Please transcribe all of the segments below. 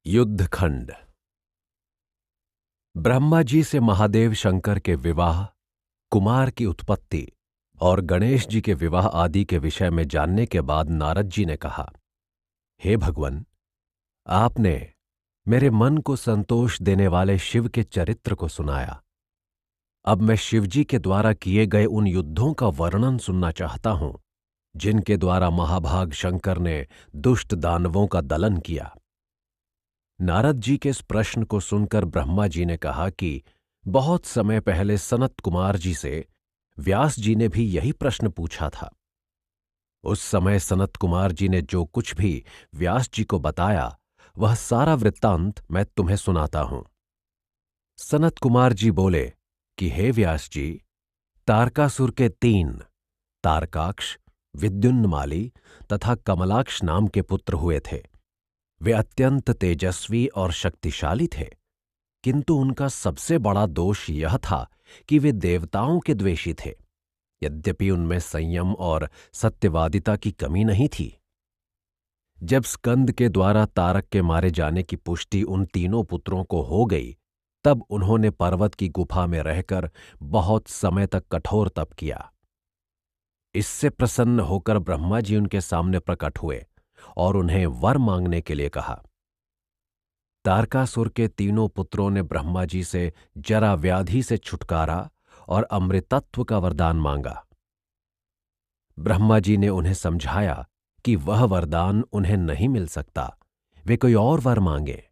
युद्धखंड। ब्रह्मा जी से महादेव शंकर के विवाह, कुमार की उत्पत्ति और गणेश जी के विवाह आदि के विषय में जानने के बाद नारद जी ने कहा, हे भगवान, आपने मेरे मन को संतोष देने वाले शिव के चरित्र को सुनाया। अब मैं शिव जी के द्वारा किए गए उन युद्धों का वर्णन सुनना चाहता हूं जिनके द्वारा महाभाग शंकर ने दुष्ट दानवों का दलन किया। नारद जी के इस प्रश्न को सुनकर ब्रह्मा जी ने कहा कि बहुत समय पहले सनत कुमार जी से व्यास जी ने भी यही प्रश्न पूछा था। उस समय सनत कुमार जी ने जो कुछ भी व्यास जी को बताया वह सारा वृत्तांत मैं तुम्हें सुनाता हूं। सनत कुमार जी बोले कि हे व्यास जी, तारकासुर के 3 तारकाक्ष, विद्युन्माली तथा कमलाक्ष नाम के पुत्र हुए थे। वे अत्यंत तेजस्वी और शक्तिशाली थे, किंतु उनका सबसे बड़ा दोष यह था कि वे देवताओं के द्वेषी थे। यद्यपि उनमें संयम और सत्यवादिता की कमी नहीं थी। जब स्कंद के द्वारा तारक के मारे जाने की पुष्टि उन तीनों पुत्रों को हो गई, तब उन्होंने पर्वत की गुफा में रहकर बहुत समय तक कठोर तप किया। इससे प्रसन्न होकर ब्रह्मा जी उनके सामने प्रकट हुए और उन्हें वर मांगने के लिए कहा। तारकासुर के तीनों पुत्रों ने ब्रह्मा जी से जरा व्याधि से छुटकारा और अमृतत्व का वरदान मांगा। ब्रह्मा जी ने उन्हें समझाया कि वह वरदान उन्हें नहीं मिल सकता, वे कोई और वर मांगे।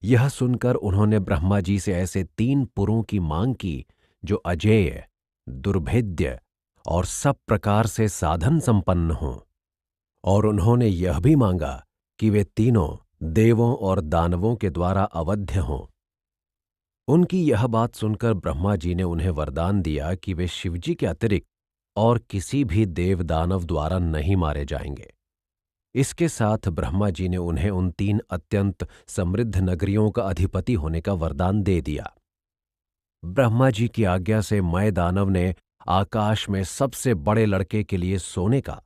यह सुनकर उन्होंने ब्रह्मा जी से ऐसे 3 पुरों की मांग की जो अजेय, दुर्भेद्य और सब प्रकार से साधन संपन्न हों, और उन्होंने यह भी मांगा कि वे तीनों देवों और दानवों के द्वारा अवध्य हों। उनकी यह बात सुनकर ब्रह्मा जी ने उन्हें वरदान दिया कि वे शिवजी के अतिरिक्त और किसी भी देव दानव द्वारा नहीं मारे जाएंगे। इसके साथ ब्रह्मा जी ने उन्हें उन 3 अत्यंत समृद्ध नगरियों का अधिपति होने का वरदान दे दिया। ब्रह्मा जी की आज्ञा से मय दानव ने आकाश में सबसे बड़े लड़के के लिए सोने का,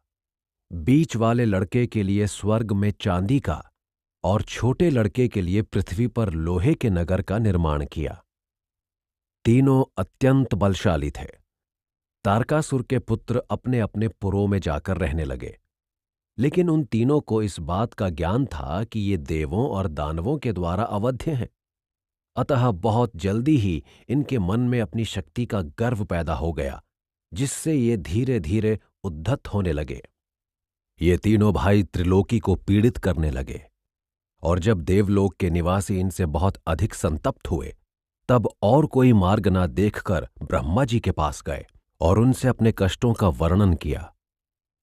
बीच वाले लड़के के लिए स्वर्ग में चांदी का और छोटे लड़के के लिए पृथ्वी पर लोहे के नगर का निर्माण किया। तीनों अत्यंत बलशाली थे। तारकासुर के पुत्र अपने अपने पुरों में जाकर रहने लगे, लेकिन उन तीनों को इस बात का ज्ञान था कि ये देवों और दानवों के द्वारा अवध्य हैं। अतः बहुत जल्दी ही इनके मन में अपनी शक्ति का गर्व पैदा हो गया, जिससे ये धीरे धीरे उद्धत होने लगे। ये तीनों भाई त्रिलोकी को पीड़ित करने लगे, और जब देवलोक के निवासी इनसे बहुत अधिक संतप्त हुए, तब और कोई मार्ग न देखकर ब्रह्मा जी के पास गए और उनसे अपने कष्टों का वर्णन किया।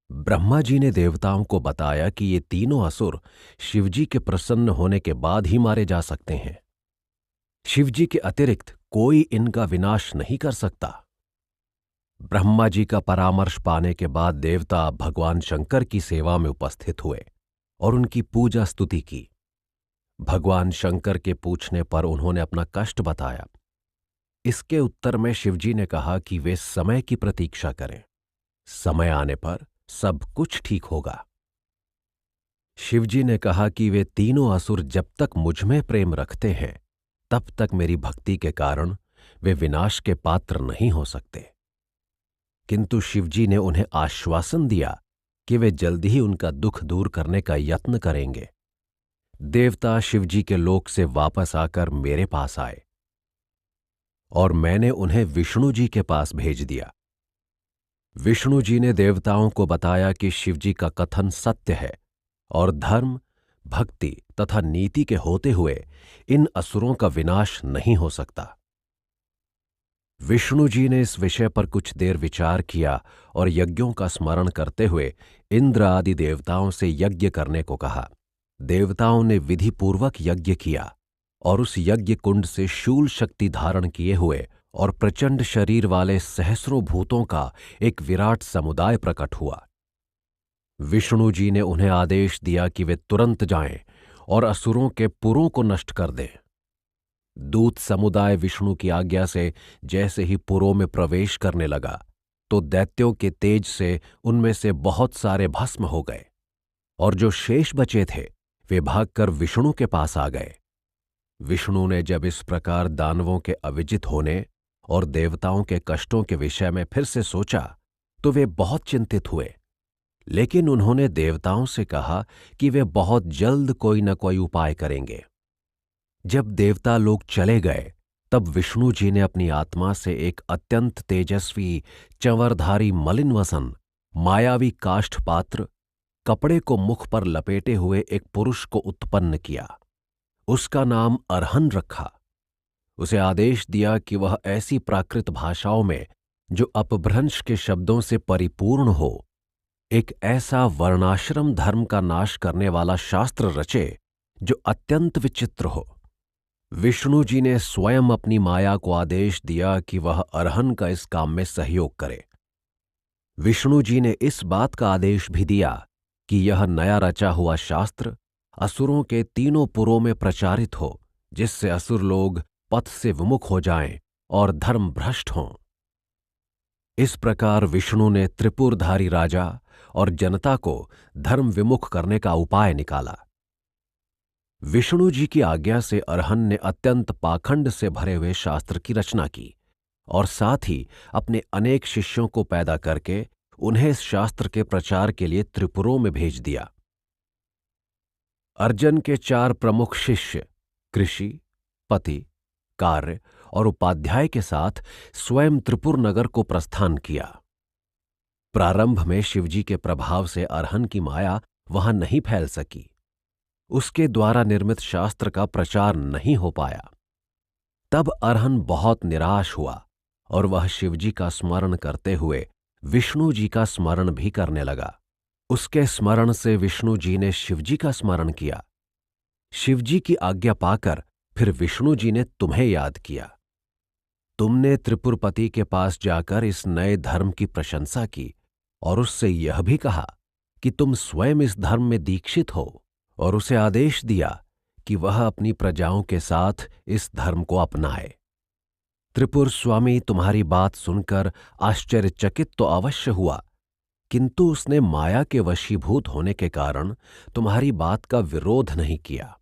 ब्रह्मा जी ने देवताओं को बताया कि ये तीनों असुर शिवजी के प्रसन्न होने के बाद ही मारे जा सकते हैं। शिवजी के अतिरिक्त कोई इनका विनाश नहीं कर सकता। ब्रह्मा जी का परामर्श पाने के बाद देवता भगवान शंकर की सेवा में उपस्थित हुए और उनकी पूजा स्तुति की। भगवान शंकर के पूछने पर उन्होंने अपना कष्ट बताया। इसके उत्तर में शिवजी ने कहा कि वे समय की प्रतीक्षा करें, समय आने पर सब कुछ ठीक होगा। शिवजी ने कहा कि वे तीनों असुर जब तक मुझ में प्रेम रखते हैं, तब तक मेरी भक्ति के कारण वे विनाश के पात्र नहीं हो सकते। किंतु शिवजी ने उन्हें आश्वासन दिया कि वे जल्द ही उनका दुख दूर करने का यत्न करेंगे। देवता शिवजी के लोक से वापस आकर मेरे पास आए और मैंने उन्हें विष्णु जी के पास भेज दिया। विष्णु जी ने देवताओं को बताया कि शिवजी का कथन सत्य है और धर्म, भक्ति तथा नीति के होते हुए इन असुरों का विनाश नहीं हो सकता। विष्णु जी ने इस विषय पर कुछ देर विचार किया और यज्ञों का स्मरण करते हुए इंद्र आदि देवताओं से यज्ञ करने को कहा। देवताओं ने विधिपूर्वक यज्ञ किया और उस यज्ञ कुंड से शूल शक्ति धारण किए हुए और प्रचंड शरीर वाले सहस्रों भूतों का एक विराट समुदाय प्रकट हुआ। विष्णु जी ने उन्हें आदेश दिया कि वे तुरंत जाएं और असुरों के पुरों को नष्ट कर दें। दूत समुदाय विष्णु की आज्ञा से जैसे ही पुरों में प्रवेश करने लगा, तो दैत्यों के तेज से उनमें से बहुत सारे भस्म हो गए, और जो शेष बचे थे वे भागकर विष्णु के पास आ गए। विष्णु ने जब इस प्रकार दानवों के अविजित होने और देवताओं के कष्टों के विषय में फिर से सोचा तो वे बहुत चिंतित हुए, लेकिन उन्होंने देवताओं से कहा कि वे बहुत जल्द कोई न कोई उपाय करेंगे। जब देवता लोग चले गए तब विष्णु जी ने अपनी आत्मा से एक अत्यंत तेजस्वी, चंवरधारी मलिनवसन, मायावी काष्ठपात्र, कपड़े को मुख पर लपेटे हुए एक पुरुष को उत्पन्न किया। उसका नाम अरहन रखा। उसे आदेश दिया कि वह ऐसी प्राकृत भाषाओं में जो अपभ्रंश के शब्दों से परिपूर्ण हो, एक ऐसा वर्णाश्रम धर्म का नाश करने वाला शास्त्र रचे जो अत्यंत विचित्र हो। विष्णु जी ने स्वयं अपनी माया को आदेश दिया कि वह अरहन का इस काम में सहयोग करे। विष्णु जी ने इस बात का आदेश भी दिया कि यह नया रचा हुआ शास्त्र असुरों के तीनों पुरों में प्रचारित हो, जिससे असुर लोग पथ से विमुख हो जाएं और धर्म भ्रष्ट हों। इस प्रकार विष्णु ने त्रिपुरधारी राजा और जनता को धर्म विमुख करने का उपाय निकाला। विष्णु जी की आज्ञा से अरहन ने अत्यंत पाखंड से भरे हुए शास्त्र की रचना की और साथ ही अपने अनेक शिष्यों को पैदा करके उन्हें इस शास्त्र के प्रचार के लिए त्रिपुरों में भेज दिया। अर्जन के 4 प्रमुख शिष्य कृषि, पति, कार्य और उपाध्याय के साथ स्वयं त्रिपुर नगर को प्रस्थान किया। प्रारंभ में शिवजी के प्रभाव से अरहन की माया वहां नहीं फैल सकी। उसके द्वारा निर्मित शास्त्र का प्रचार नहीं हो पाया। तब अरहन बहुत निराश हुआ और वह शिवजी का स्मरण करते हुए विष्णु जी का स्मरण भी करने लगा। उसके स्मरण से विष्णु जी ने शिवजी का स्मरण किया। शिवजी की आज्ञा पाकर फिर विष्णु जी ने तुम्हें याद किया। तुमने त्रिपुरपति के पास जाकर इस नए धर्म की प्रशंसा की और उससे यह भी कहा कि तुम स्वयं इस धर्म में दीक्षित हो, और उसे आदेश दिया कि वह अपनी प्रजाओं के साथ इस धर्म को अपनाए। त्रिपुर स्वामी तुम्हारी बात सुनकर आश्चर्यचकित तो अवश्य हुआ, किंतु उसने माया के वशीभूत होने के कारण तुम्हारी बात का विरोध नहीं किया।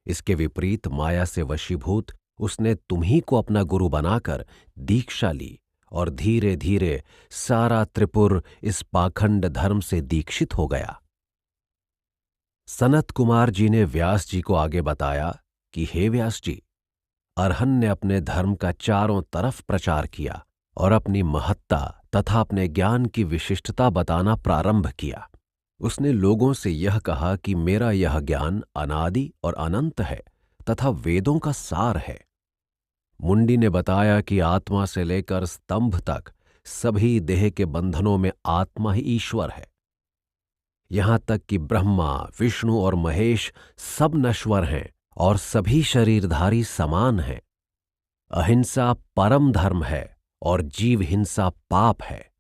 इसके विपरीत माया से वशीभूत उसने तुम्ही को अपना गुरु बनाकर दीक्षा ली और धीरे धीरे सारा त्रिपुर इस पाखंड धर्म से दीक्षित हो गया। सनत कुमार जी ने व्यास जी को आगे बताया कि हे व्यास जी, अरहन ने अपने धर्म का चारों तरफ प्रचार किया और अपनी महत्ता तथा अपने ज्ञान की विशिष्टता बताना प्रारंभ किया। उसने लोगों से यह कहा कि मेरा यह ज्ञान अनादि और अनंत है तथा वेदों का सार है। मुंडी ने बताया कि आत्मा से लेकर स्तंभ तक सभी देह के बंधनों में आत्मा ही ईश्वर है। यहां तक कि ब्रह्मा, विष्णु और महेश सब नश्वर हैं और सभी शरीरधारी समान हैं। अहिंसा परम धर्म है और जीव हिंसा पाप है।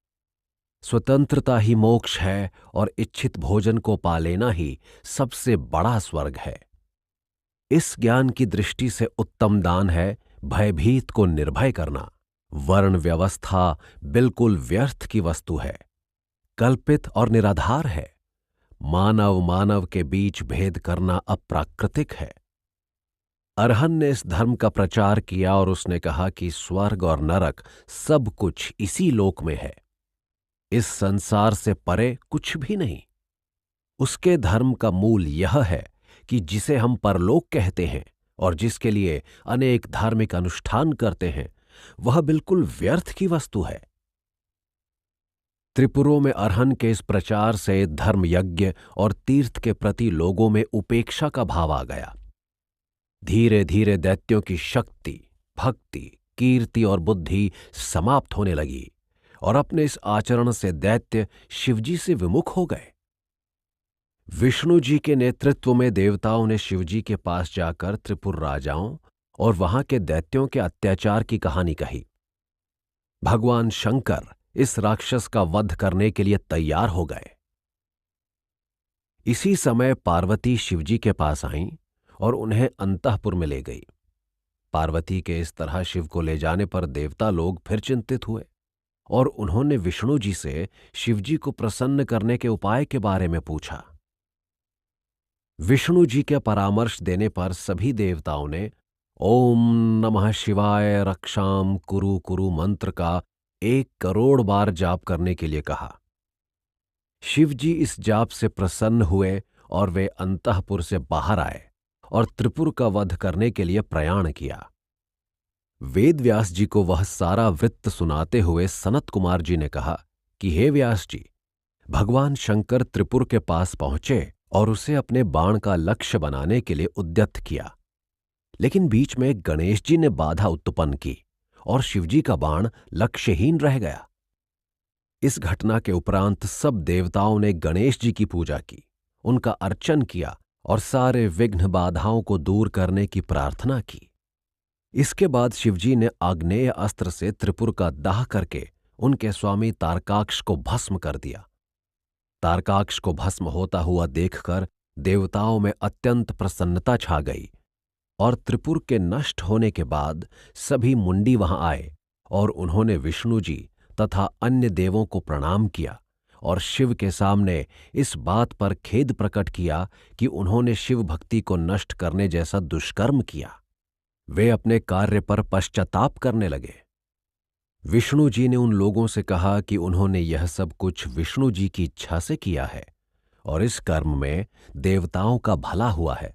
स्वतंत्रता ही मोक्ष है और इच्छित भोजन को पा लेना ही सबसे बड़ा स्वर्ग है। इस ज्ञान की दृष्टि से उत्तम दान है भयभीत को निर्भय करना। वर्ण व्यवस्था बिल्कुल व्यर्थ की वस्तु है, कल्पित और निराधार है। मानव मानव के बीच भेद करना अप्राकृतिक है। अरहन ने इस धर्म का प्रचार किया और उसने कहा कि स्वर्ग और नरक सब कुछ इसी लोक में है, इस संसार से परे कुछ भी नहीं। उसके धर्म का मूल यह है कि जिसे हम परलोक कहते हैं और जिसके लिए अनेक धार्मिक अनुष्ठान करते हैं, वह बिल्कुल व्यर्थ की वस्तु है। त्रिपुरों में अरहन के इस प्रचार से धर्म यज्ञ और तीर्थ के प्रति लोगों में उपेक्षा का भाव आ गया। धीरे धीरे दैत्यों की शक्ति, भक्ति, कीर्ति और बुद्धि समाप्त होने लगी और अपने इस आचरण से दैत्य शिवजी से विमुख हो गए। विष्णु जी के नेतृत्व में देवताओं ने शिवजी के पास जाकर त्रिपुर राजाओं और वहां के दैत्यों के अत्याचार की कहानी कही। भगवान शंकर इस राक्षस का वध करने के लिए तैयार हो गए। इसी समय पार्वती शिवजी के पास आईं और उन्हें अंतःपुर में ले गई। पार्वती के इस तरह शिव को ले जाने पर देवता लोग फिर चिंतित हुए और उन्होंने विष्णु जी से शिवजी को प्रसन्न करने के उपाय के बारे में पूछा। विष्णु जी के परामर्श देने पर सभी देवताओं ने ओम नमः शिवाय रक्षाम कुरु कुरु मंत्र का 1 करोड़ बार जाप करने के लिए कहा। शिवजी इस जाप से प्रसन्न हुए और वे अंतःपुर से बाहर आए और त्रिपुर का वध करने के लिए प्रयाण किया। वेद व्यास जी को वह सारा वृत्त सुनाते हुए सनत कुमार जी ने कहा कि हे व्यास जी, भगवान शंकर त्रिपुर के पास पहुंचे और उसे अपने बाण का लक्ष्य बनाने के लिए उद्यत किया, लेकिन बीच में गणेश जी ने बाधा उत्पन्न की और शिवजी का बाण लक्ष्यहीन रह गया। इस घटना के उपरांत सब देवताओं ने गणेश जी की पूजा की, उनका अर्चन किया और सारे विघ्न बाधाओं को दूर करने की प्रार्थना की। इसके बाद शिवजी ने आग्नेय अस्त्र से त्रिपुर का दाह करके उनके स्वामी तारकाक्ष को भस्म कर दिया। तारकाक्ष को भस्म होता हुआ देखकर देवताओं में अत्यंत प्रसन्नता छा गई और त्रिपुर के नष्ट होने के बाद सभी मुंडी वहां आए और उन्होंने विष्णु जी तथा अन्य देवों को प्रणाम किया और शिव के सामने इस बात पर खेद प्रकट किया कि उन्होंने शिव भक्ति को नष्ट करने जैसा दुष्कर्म किया। वे अपने कार्य पर पश्चाताप करने लगे। विष्णु जी ने उन लोगों से कहा कि उन्होंने यह सब कुछ विष्णु जी की इच्छा से किया है और इस कर्म में देवताओं का भला हुआ है,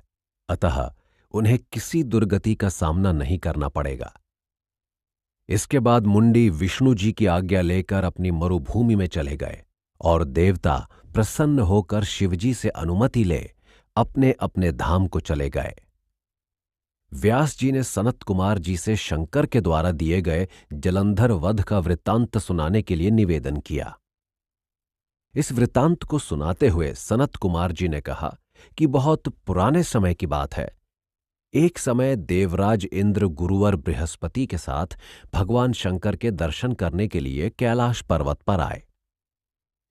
अतः उन्हें किसी दुर्गति का सामना नहीं करना पड़ेगा। इसके बाद मुंडी विष्णु जी की आज्ञा लेकर अपनी मरुभूमि में चले गए और देवता प्रसन्न होकर शिवजी से अनुमति ले अपने अपने धाम को चले गए। व्यास जी ने सनत कुमार जी से शंकर के द्वारा दिए गए जलंधर वध का वृत्तांत सुनाने के लिए निवेदन किया। इस वृत्तांत को सुनाते हुए सनत कुमार जी ने कहा कि बहुत पुराने समय की बात है। एक समय देवराज इंद्र गुरुवर बृहस्पति के साथ भगवान शंकर के दर्शन करने के लिए कैलाश पर्वत पर आए।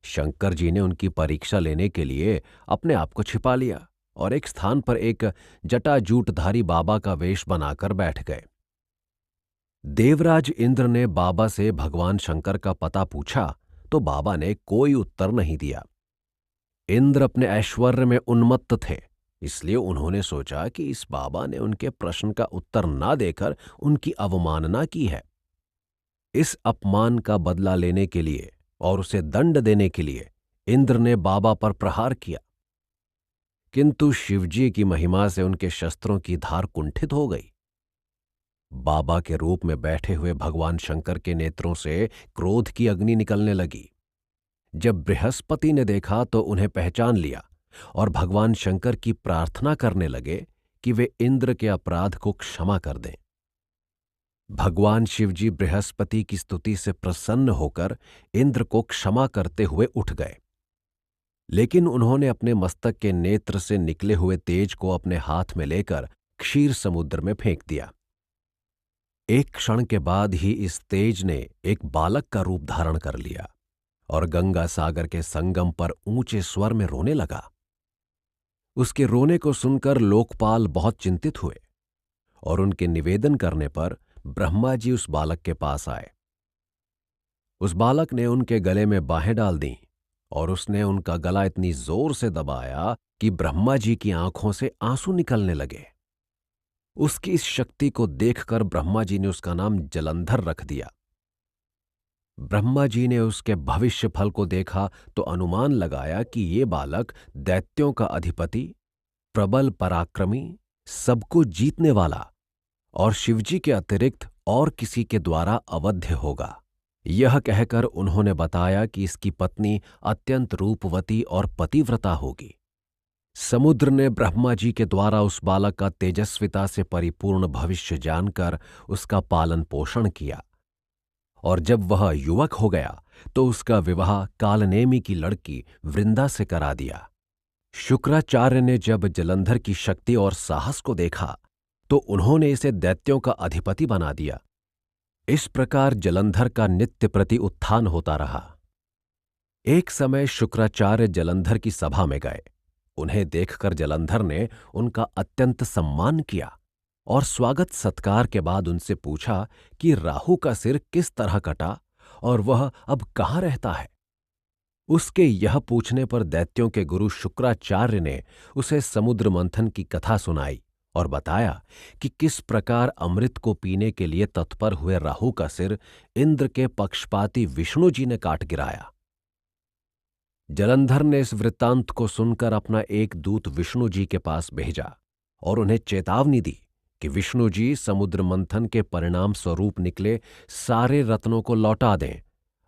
शंकर जी ने उनकी परीक्षा लेने के लिए अपने आप को छिपा लिया और एक स्थान पर एक जटाजूटधारी बाबा का वेश बनाकर बैठ गए। देवराज इंद्र ने बाबा से भगवान शंकर का पता पूछा तो बाबा ने कोई उत्तर नहीं दिया। इंद्र अपने ऐश्वर्य में उन्मत्त थे, इसलिए उन्होंने सोचा कि इस बाबा ने उनके प्रश्न का उत्तर ना देकर उनकी अवमानना की है। इस अपमान का बदला लेने के लिए और उसे दंड देने के लिए इंद्र ने बाबा पर प्रहार किया, किंतु शिवजी की महिमा से उनके शस्त्रों की धार कुंठित हो गई। बाबा के रूप में बैठे हुए भगवान शंकर के नेत्रों से क्रोध की अग्नि निकलने लगी। जब बृहस्पति ने देखा तो उन्हें पहचान लिया और भगवान शंकर की प्रार्थना करने लगे कि वे इंद्र के अपराध को क्षमा कर दें। भगवान शिवजी बृहस्पति की स्तुति से प्रसन्न होकर इंद्र को क्षमा करते हुए उठ गए, लेकिन उन्होंने अपने मस्तक के नेत्र से निकले हुए तेज को अपने हाथ में लेकर क्षीर समुद्र में फेंक दिया। एक क्षण के बाद ही इस तेज ने एक बालक का रूप धारण कर लिया और गंगा सागर के संगम पर ऊंचे स्वर में रोने लगा। उसके रोने को सुनकर लोकपाल बहुत चिंतित हुए और उनके निवेदन करने पर ब्रह्मा जी उस बालक के पास आए। उस बालक ने उनके गले में बाहें डाल दीं और उसने उनका गला इतनी जोर से दबाया कि ब्रह्मा जी की आंखों से आंसू निकलने लगे। उसकी इस शक्ति को देखकर ब्रह्मा जी ने उसका नाम जलंधर रख दिया। ब्रह्मा जी ने उसके भविष्य फल को देखा तो अनुमान लगाया कि ये बालक दैत्यों का अधिपति, प्रबल पराक्रमी, सबको जीतने वाला और शिवजी के अतिरिक्त और किसी के द्वारा अवध्य होगा। यह कहकर उन्होंने बताया कि इसकी पत्नी अत्यंत रूपवती और पतिव्रता होगी। समुद्र ने ब्रह्मा जी के द्वारा उस बालक का तेजस्विता से परिपूर्ण भविष्य जानकर उसका पालन पोषण किया और जब वह युवक हो गया तो उसका विवाह कालनेमी की लड़की वृंदा से करा दिया। शुक्राचार्य ने जब जलंधर की शक्ति और साहस को देखा तो उन्होंने इसे दैत्यों का अधिपति बना दिया। इस प्रकार जलंधर का नित्य प्रति उत्थान होता रहा। एक समय शुक्राचार्य जलंधर की सभा में गए। उन्हें देखकर जलंधर ने उनका अत्यंत सम्मान किया और स्वागत सत्कार के बाद उनसे पूछा कि राहु का सिर किस तरह कटा और वह अब कहाँ रहता है। उसके यह पूछने पर दैत्यों के गुरु शुक्राचार्य ने उसे समुद्र मंथन की कथा सुनाई और बताया कि किस प्रकार अमृत को पीने के लिए तत्पर हुए राहु का सिर इंद्र के पक्षपाती विष्णु जी ने काट गिराया। जलंधर ने इस वृत्तांत को सुनकर अपना एक दूत विष्णु जी के पास भेजा और उन्हें चेतावनी दी कि विष्णु जी समुद्र मंथन के परिणाम स्वरूप निकले सारे रत्नों को लौटा दें,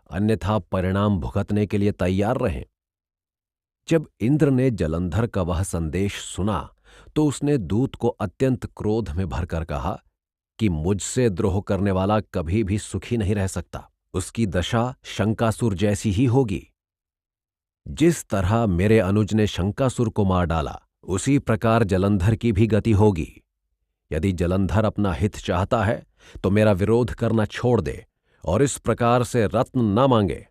अन्यथा परिणाम भुगतने के लिए तैयार रहें। जब इंद्र ने जलंधर का वह संदेश सुना तो उसने दूत को अत्यंत क्रोध में भरकर कहा कि मुझसे द्रोह करने वाला कभी भी सुखी नहीं रह सकता, उसकी दशा शंकासुर जैसी ही होगी। जिस तरह मेरे अनुज ने शंकासुर को मार डाला, उसी प्रकार जलंधर की भी गति होगी। यदि जलंधर अपना हित चाहता है तो मेरा विरोध करना छोड़ दे और इस प्रकार से रत्न न मांगे।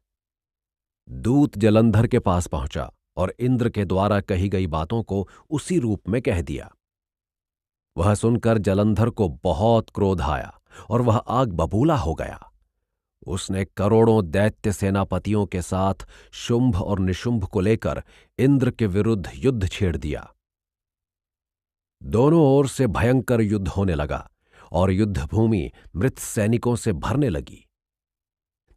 दूत जलंधर के पास पहुंचा और इंद्र के द्वारा कही गई बातों को उसी रूप में कह दिया। वह सुनकर जलंधर को बहुत क्रोध आया और वह आग बबूला हो गया। उसने करोड़ों दैत्य सेनापतियों के साथ शुंभ और निशुंभ को लेकर इंद्र के विरुद्ध युद्ध छेड़ दिया। दोनों ओर से भयंकर युद्ध होने लगा और युद्धभूमि मृत सैनिकों से भरने लगी।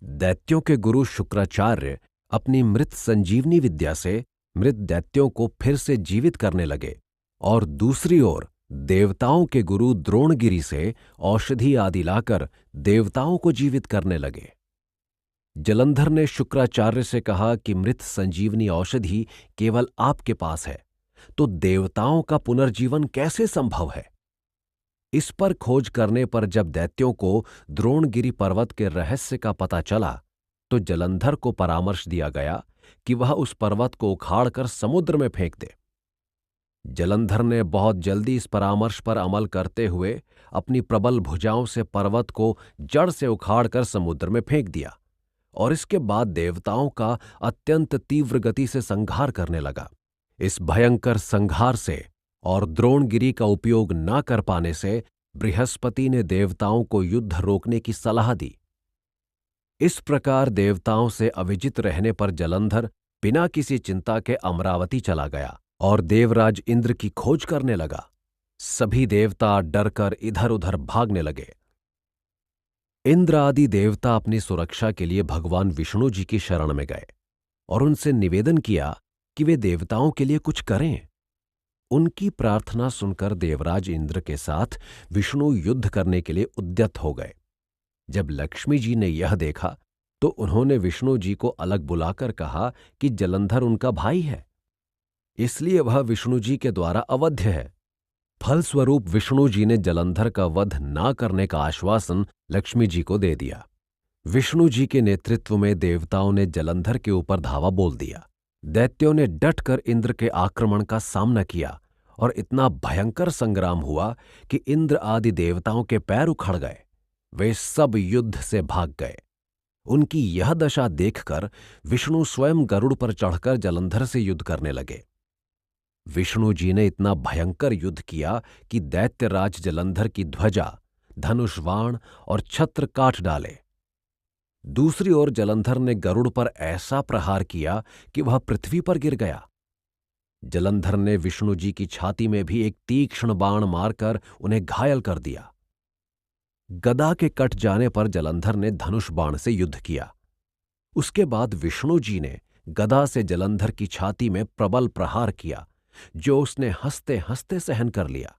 दैत्यों के गुरु शुक्राचार्य अपनी मृत संजीवनी विद्या से मृत दैत्यों को फिर से जीवित करने लगे और दूसरी ओर देवताओं के गुरु द्रोणगिरि से औषधि आदि लाकर देवताओं को जीवित करने लगे। जलंधर ने शुक्राचार्य से कहा कि मृत संजीवनी औषधि केवल आपके पास है, तो देवताओं का पुनर्जीवन कैसे संभव है? इस पर खोज करने पर जब दैत्यों को द्रोणगिरि पर्वत के रहस्य का पता चला तो जलंधर को परामर्श दिया गया कि वह उस पर्वत को उखाड़कर समुद्र में फेंक दे। जलंधर ने बहुत जल्दी इस परामर्श पर अमल करते हुए अपनी प्रबल भुजाओं से पर्वत को जड़ से उखाड़कर समुद्र में फेंक दिया और इसके बाद देवताओं का अत्यंत तीव्र गति से संहार करने लगा। इस भयंकर संहार से और द्रोणगिरि का उपयोग न कर पाने से बृहस्पति ने देवताओं को युद्ध रोकने की सलाह दी। इस प्रकार देवताओं से अविजित रहने पर जलंधर बिना किसी चिंता के अमरावती चला गया और देवराज इंद्र की खोज करने लगा। सभी देवता डरकर इधर उधर भागने लगे। इंद्र आदि देवता अपनी सुरक्षा के लिए भगवान विष्णु जी की शरण में गए और उनसे निवेदन किया कि वे देवताओं के लिए कुछ करें। उनकी प्रार्थना सुनकर देवराज इंद्र के साथ विष्णु युद्ध करने के लिए उद्यत हो गए। जब लक्ष्मी जी ने यह देखा तो उन्होंने विष्णु जी को अलग बुलाकर कहा कि जलंधर उनका भाई है, इसलिए वह विष्णु जी के द्वारा अवध्य है। फलस्वरूप विष्णु जी ने जलंधर का वध न करने का आश्वासन लक्ष्मी जी को दे दिया। विष्णु जी के नेतृत्व में देवताओं ने जलंधर के ऊपर धावा बोल दिया। दैत्यों ने डटकर इंद्र के आक्रमण का सामना किया और इतना भयंकर संग्राम हुआ कि इंद्र आदि देवताओं के पैर उखड़ गए। वे सब युद्ध से भाग गए। उनकी यह दशा देखकर विष्णु स्वयं गरुड़ पर चढ़कर जलंधर से युद्ध करने लगे। विष्णु जी ने इतना भयंकर युद्ध किया कि दैत्यराज जलंधर की ध्वजा, धनुष, बाण और छत्र काट डाले। दूसरी ओर जलंधर ने गरुड़ पर ऐसा प्रहार किया कि वह पृथ्वी पर गिर गया। जलंधर ने विष्णु जी की छाती में भी एक तीक्ष्ण बाण मारकर उन्हें घायल कर दिया। गदा के कट जाने पर जलंधर ने धनुष बाण से युद्ध किया। उसके बाद विष्णु जी ने गदा से जलंधर की छाती में प्रबल प्रहार किया, जो उसने हंसते हंसते सहन कर लिया।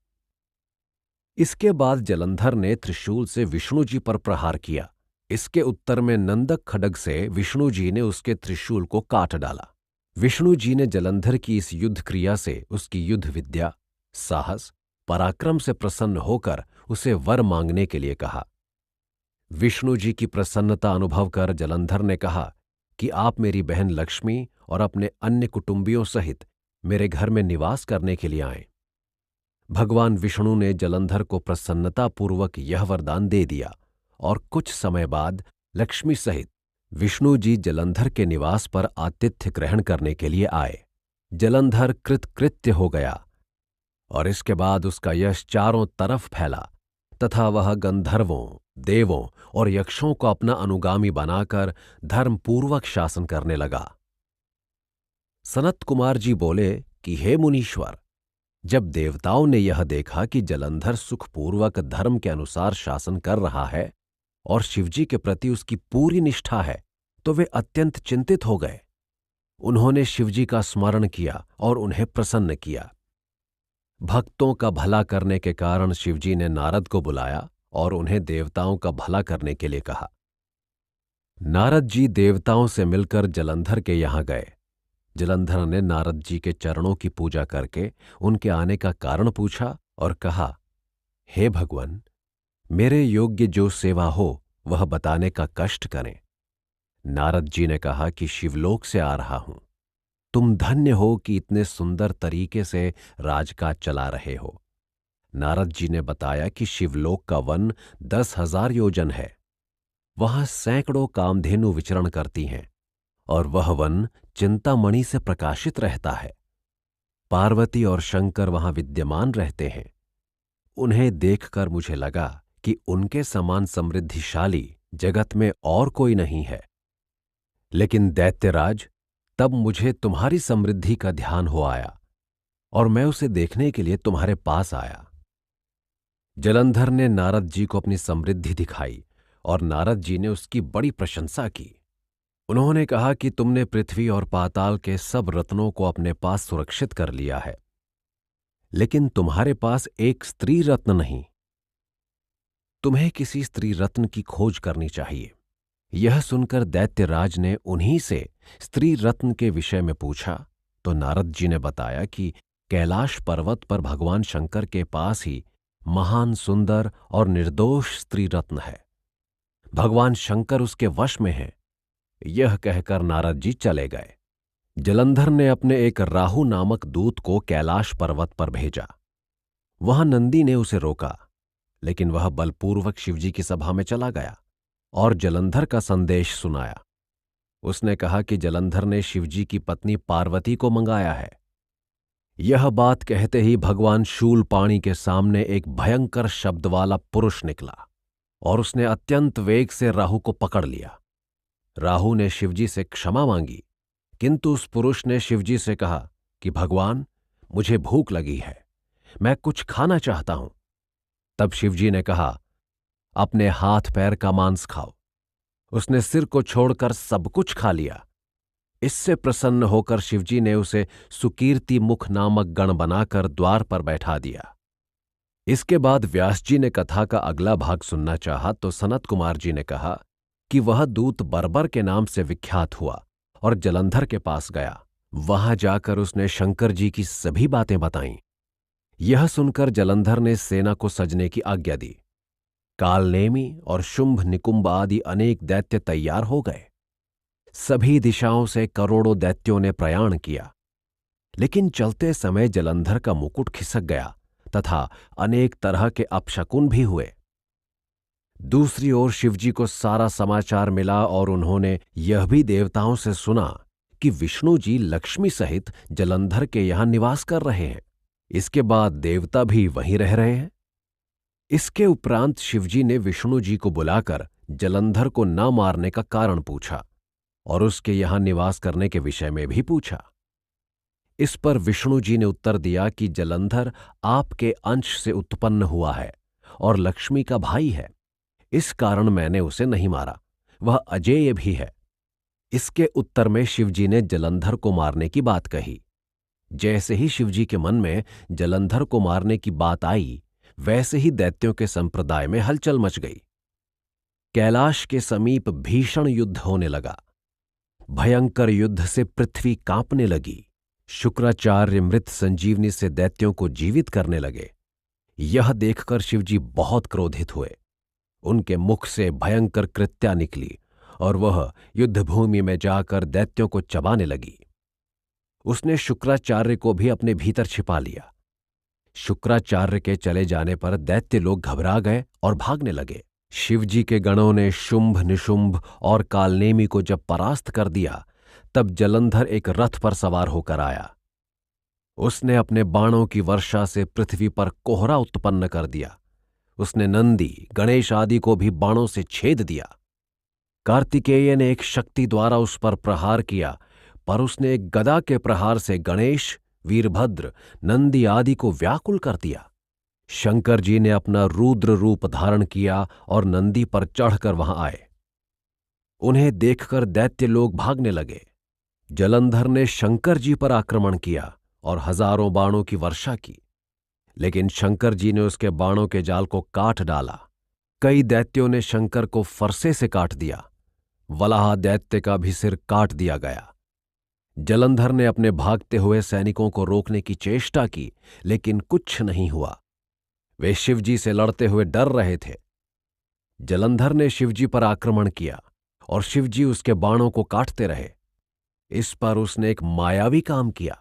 इसके बाद जलंधर ने त्रिशूल से विष्णु जी पर प्रहार किया। इसके उत्तर में नंदक खड्ग से विष्णु जी ने उसके त्रिशूल को काट डाला। विष्णु जी ने जलंधर की इस युद्ध क्रिया से उसकी युद्ध विद्या, साहस, पराक्रम से प्रसन्न होकर उसे वर मांगने के लिए कहा। विष्णु जी की प्रसन्नता अनुभव कर जलंधर ने कहा कि आप मेरी बहन लक्ष्मी और अपने अन्य कुटुंबियों सहित मेरे घर में निवास करने के लिए आएं। भगवान विष्णु ने जलंधर को प्रसन्नतापूर्वक यह वरदान दे दिया और कुछ समय बाद लक्ष्मी सहित विष्णु जी जलंधर के निवास पर आतिथ्य ग्रहण करने के लिए आए। जलंधर कृतकृत्य हो गया और इसके बाद उसका यश चारों तरफ फैला तथा वह गंधर्वों, देवों और यक्षों को अपना अनुगामी बनाकर धर्मपूर्वक शासन करने लगा। सनत कुमार जी बोले कि हे मुनीश्वर, जब देवताओं ने यह देखा कि जलंधर सुखपूर्वक धर्म के अनुसार शासन कर रहा है और शिवजी के प्रति उसकी पूरी निष्ठा है, तो वे अत्यंत चिंतित हो गए। उन्होंने शिवजी का स्मरण किया और उन्हें प्रसन्न किया। भक्तों का भला करने के कारण शिवजी ने नारद को बुलाया और उन्हें देवताओं का भला करने के लिए कहा। नारद जी देवताओं से मिलकर जलंधर के यहां गए। जलंधर ने नारद जी के चरणों की पूजा करके उनके आने का कारण पूछा और कहा, हे भगवान, मेरे योग्य जो सेवा हो वह बताने का कष्ट करें। नारद जी ने कहा कि शिवलोक से आ रहा हूं। तुम धन्य हो कि इतने सुंदर तरीके से राजकाज चला रहे हो। नारद जी ने बताया कि शिवलोक का वन 10,000 योजन है। वहां सैकड़ों कामधेनु विचरण करती हैं और वह वन चिंतामणि से प्रकाशित रहता है। पार्वती और शंकर वहां विद्यमान रहते हैं। उन्हें देखकर मुझे लगा कि उनके समान समृद्धिशाली जगत में और कोई नहीं है। लेकिन दैत्यराज, तब मुझे तुम्हारी समृद्धि का ध्यान हो आया और मैं उसे देखने के लिए तुम्हारे पास आया। जलंधर ने नारद जी को अपनी समृद्धि दिखाई और नारद जी ने उसकी बड़ी प्रशंसा की। उन्होंने कहा कि तुमने पृथ्वी और पाताल के सब रत्नों को अपने पास सुरक्षित कर लिया है, लेकिन तुम्हारे पास एक स्त्री रत्न नहीं। तुम्हें किसी स्त्री रत्न की खोज करनी चाहिए। यह सुनकर दैत्यराज ने उन्हीं से स्त्री रत्न के विषय में पूछा तो नारद जी ने बताया कि कैलाश पर्वत पर भगवान शंकर के पास ही महान सुंदर और निर्दोष स्त्री रत्न है। भगवान शंकर उसके वश में हैं। यह कहकर नारद जी चले गए। जलंधर ने अपने एक राहु नामक दूत को कैलाश पर्वत पर भेजा। वहां नंदी ने उसे रोका, लेकिन वह बलपूर्वक शिवजी की सभा में चला गया और जलंधर का संदेश सुनाया। उसने कहा कि जलंधर ने शिवजी की पत्नी पार्वती को मंगाया है। यह बात कहते ही भगवान शूलपाणी के सामने एक भयंकर शब्द वाला पुरुष निकला और उसने अत्यंत वेग से राहु को पकड़ लिया। राहु ने शिवजी से क्षमा मांगी, किंतु उस पुरुष ने शिवजी से कहा कि भगवान, मुझे भूख लगी है, मैं कुछ खाना चाहता हूं। तब शिवजी ने कहा, अपने हाथ पैर का मांस खाओ। उसने सिर को छोड़कर सब कुछ खा लिया। इससे प्रसन्न होकर शिवजी ने उसे सुकीर्ति मुख नामक गण बनाकर द्वार पर बैठा दिया। इसके बाद व्यास जी ने कथा का अगला भाग सुनना चाहा तो सनत कुमार जी ने कहा कि वह दूत बर्बर के नाम से विख्यात हुआ और जलंधर के पास गया। वहां जाकर उसने शंकर जी की सभी बातें बताईं। यह सुनकर जलंधर ने सेना को सजने की आज्ञा दी। कालनेमी और शुंभ निकुंभ आदि अनेक दैत्य तैयार हो गए। सभी दिशाओं से करोड़ों दैत्यों ने प्रयाण किया, लेकिन चलते समय जलंधर का मुकुट खिसक गया तथा अनेक तरह के अपशकुन भी हुए। दूसरी ओर शिवजी को सारा समाचार मिला और उन्होंने यह भी देवताओं से सुना कि विष्णु जी लक्ष्मी सहित जलंधर के यहां निवास कर रहे हैं। इसके बाद देवता भी वहीं रह रहे हैं। इसके उपरांत शिवजी ने विष्णु जी को बुलाकर जलंधर को न मारने का कारण पूछा और उसके यहां निवास करने के विषय में भी पूछा। इस पर विष्णु जी ने उत्तर दिया कि जलंधर आपके अंश से उत्पन्न हुआ है और लक्ष्मी का भाई है, इस कारण मैंने उसे नहीं मारा, वह अजेय भी है। इसके उत्तर में शिवजी ने जलंधर को मारने की बात कही। जैसे ही शिवजी के मन में जलंधर को मारने की बात आई, वैसे ही दैत्यों के संप्रदाय में हलचल मच गई। कैलाश के समीप भीषण युद्ध होने लगा। भयंकर युद्ध से पृथ्वी कांपने लगी। शुक्राचार्य मृत संजीवनी से दैत्यों को जीवित करने लगे। यह देखकर शिवजी बहुत क्रोधित हुए। उनके मुख से भयंकर कृत्या निकली और वह युद्धभूमि में जाकर दैत्यों को चबाने लगी। उसने शुक्राचार्य को भी अपने भीतर छिपा लिया। शुक्राचार्य के चले जाने पर दैत्य लोग घबरा गए और भागने लगे। शिवजी के गणों ने शुंभ निशुंभ और कालनेमी को जब परास्त कर दिया, तब जलंधर एक रथ पर सवार होकर आया। उसने अपने बाणों की वर्षा से पृथ्वी पर कोहरा उत्पन्न कर दिया। उसने नंदी, गणेश आदि को भी बाणों से छेद दिया। कार्तिकेय ने एक शक्ति द्वारा उस पर प्रहार किया, पर उसने एक गदा के प्रहार से गणेश, वीरभद्र, नंदी आदि को व्याकुल कर दिया। शंकर जी ने अपना रुद्र रूप धारण किया और नंदी पर चढ़कर वहां आए। उन्हें देखकर दैत्य लोग भागने लगे। जलंधर ने शंकर जी पर आक्रमण किया और हजारों बाणों की वर्षा की, लेकिन शंकर जी ने उसके बाणों के जाल को काट डाला। कई दैत्यों ने शंकर को फरसे से काट दिया। वलाह दैत्य का भी सिर काट दिया गया। जलंधर ने अपने भागते हुए सैनिकों को रोकने की चेष्टा की, लेकिन कुछ नहीं हुआ। वे शिवजी से लड़ते हुए डर रहे थे। जलंधर ने शिवजी पर आक्रमण किया और शिवजी उसके बाणों को काटते रहे। इस पर उसने एक मायावी काम किया।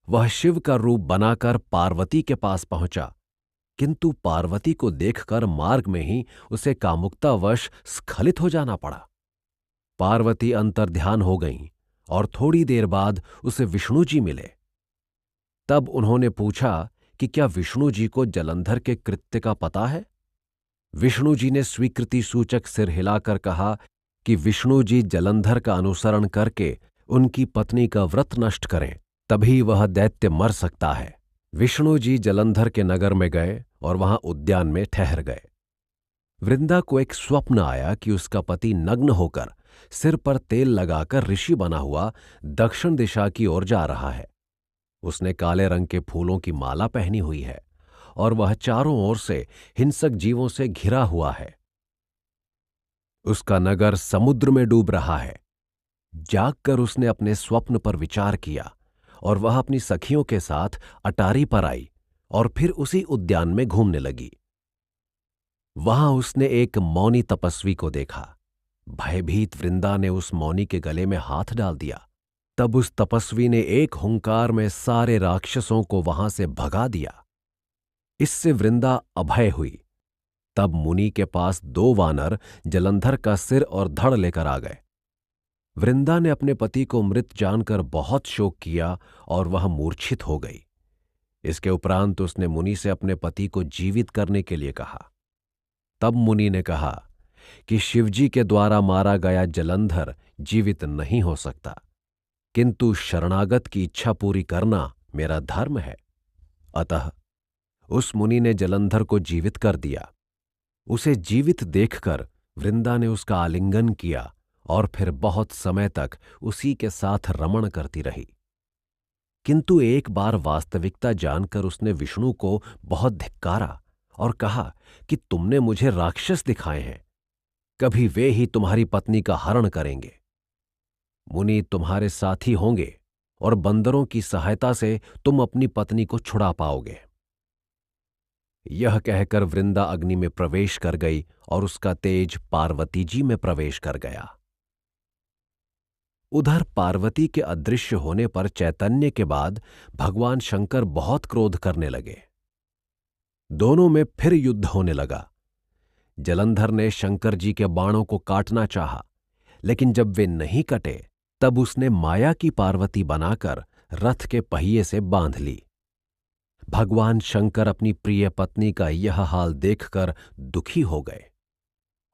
वह शिव का रूप बनाकर पार्वती के पास पहुंचा, किंतु पार्वती को देखकर मार्ग में ही उसे कामुकतावश स्खलित हो जाना पड़ा। पार्वती अंतर्ध्यान हो गईं और थोड़ी देर बाद उसे विष्णु जी मिले। तब उन्होंने पूछा कि क्या विष्णु जी को जलंधर के कृत्य का पता है? विष्णु जी ने स्वीकृति सूचक सिर हिलाकर कहा कि विष्णु जी जलंधर का अनुसरण करके उनकी पत्नी का व्रत नष्ट करें, तभी वह दैत्य मर सकता है। विष्णु जी जलंधर के नगर में गए और वहां उद्यान में ठहर गए। वृंदा को एक स्वप्न आया कि उसका पति नग्न होकर सिर पर तेल लगाकर ऋषि बना हुआ दक्षिण दिशा की ओर जा रहा है। उसने काले रंग के फूलों की माला पहनी हुई है और वह चारों ओर से हिंसक जीवों से घिरा हुआ है। उसका नगर समुद्र में डूब रहा है। जागकर उसने अपने स्वप्न पर विचार किया और वह अपनी सखियों के साथ अटारी पर आई और फिर उसी उद्यान में घूमने लगी। वहां उसने एक मौनी तपस्वी को देखा। भयभीत वृंदा ने उस मौनी के गले में हाथ डाल दिया। तब उस तपस्वी ने एक हुंकार में सारे राक्षसों को वहां से भगा दिया। इससे वृंदा अभय हुई। तब मुनि के पास 2 वानर जलंधर का सिर और धड़ लेकर आ गए। वृंदा ने अपने पति को मृत जानकर बहुत शोक किया और वह मूर्छित हो गई। इसके उपरांत उसने मुनि से अपने पति को जीवित करने के लिए कहा। तब मुनि ने कहा कि शिवजी के द्वारा मारा गया जलंधर जीवित नहीं हो सकता, किंतु शरणागत की इच्छा पूरी करना मेरा धर्म है। अतः उस मुनि ने जलंधर को जीवित कर दिया। उसे जीवित देखकर वृंदा ने उसका आलिंगन किया और फिर बहुत समय तक उसी के साथ रमण करती रही। किंतु एक बार वास्तविकता जानकर उसने विष्णु को बहुत धिक्कारा और कहा कि तुमने मुझे राक्षस दिखाए हैं, कभी वे ही तुम्हारी पत्नी का हरण करेंगे। मुनि तुम्हारे साथी होंगे और बंदरों की सहायता से तुम अपनी पत्नी को छुड़ा पाओगे। यह कहकर वृंदा अग्नि में प्रवेश कर गई और उसका तेज पार्वती जी में प्रवेश कर गया। उधर पार्वती के अदृश्य होने पर चैतन्य के बाद भगवान शंकर बहुत क्रोध करने लगे। दोनों में फिर युद्ध होने लगा। जलंधर ने शंकर जी के बाणों को काटना चाहा, लेकिन जब वे नहीं कटे तब उसने माया की पार्वती बनाकर रथ के पहिए से बांध ली। भगवान शंकर अपनी प्रिय पत्नी का यह हाल देखकर दुखी हो गए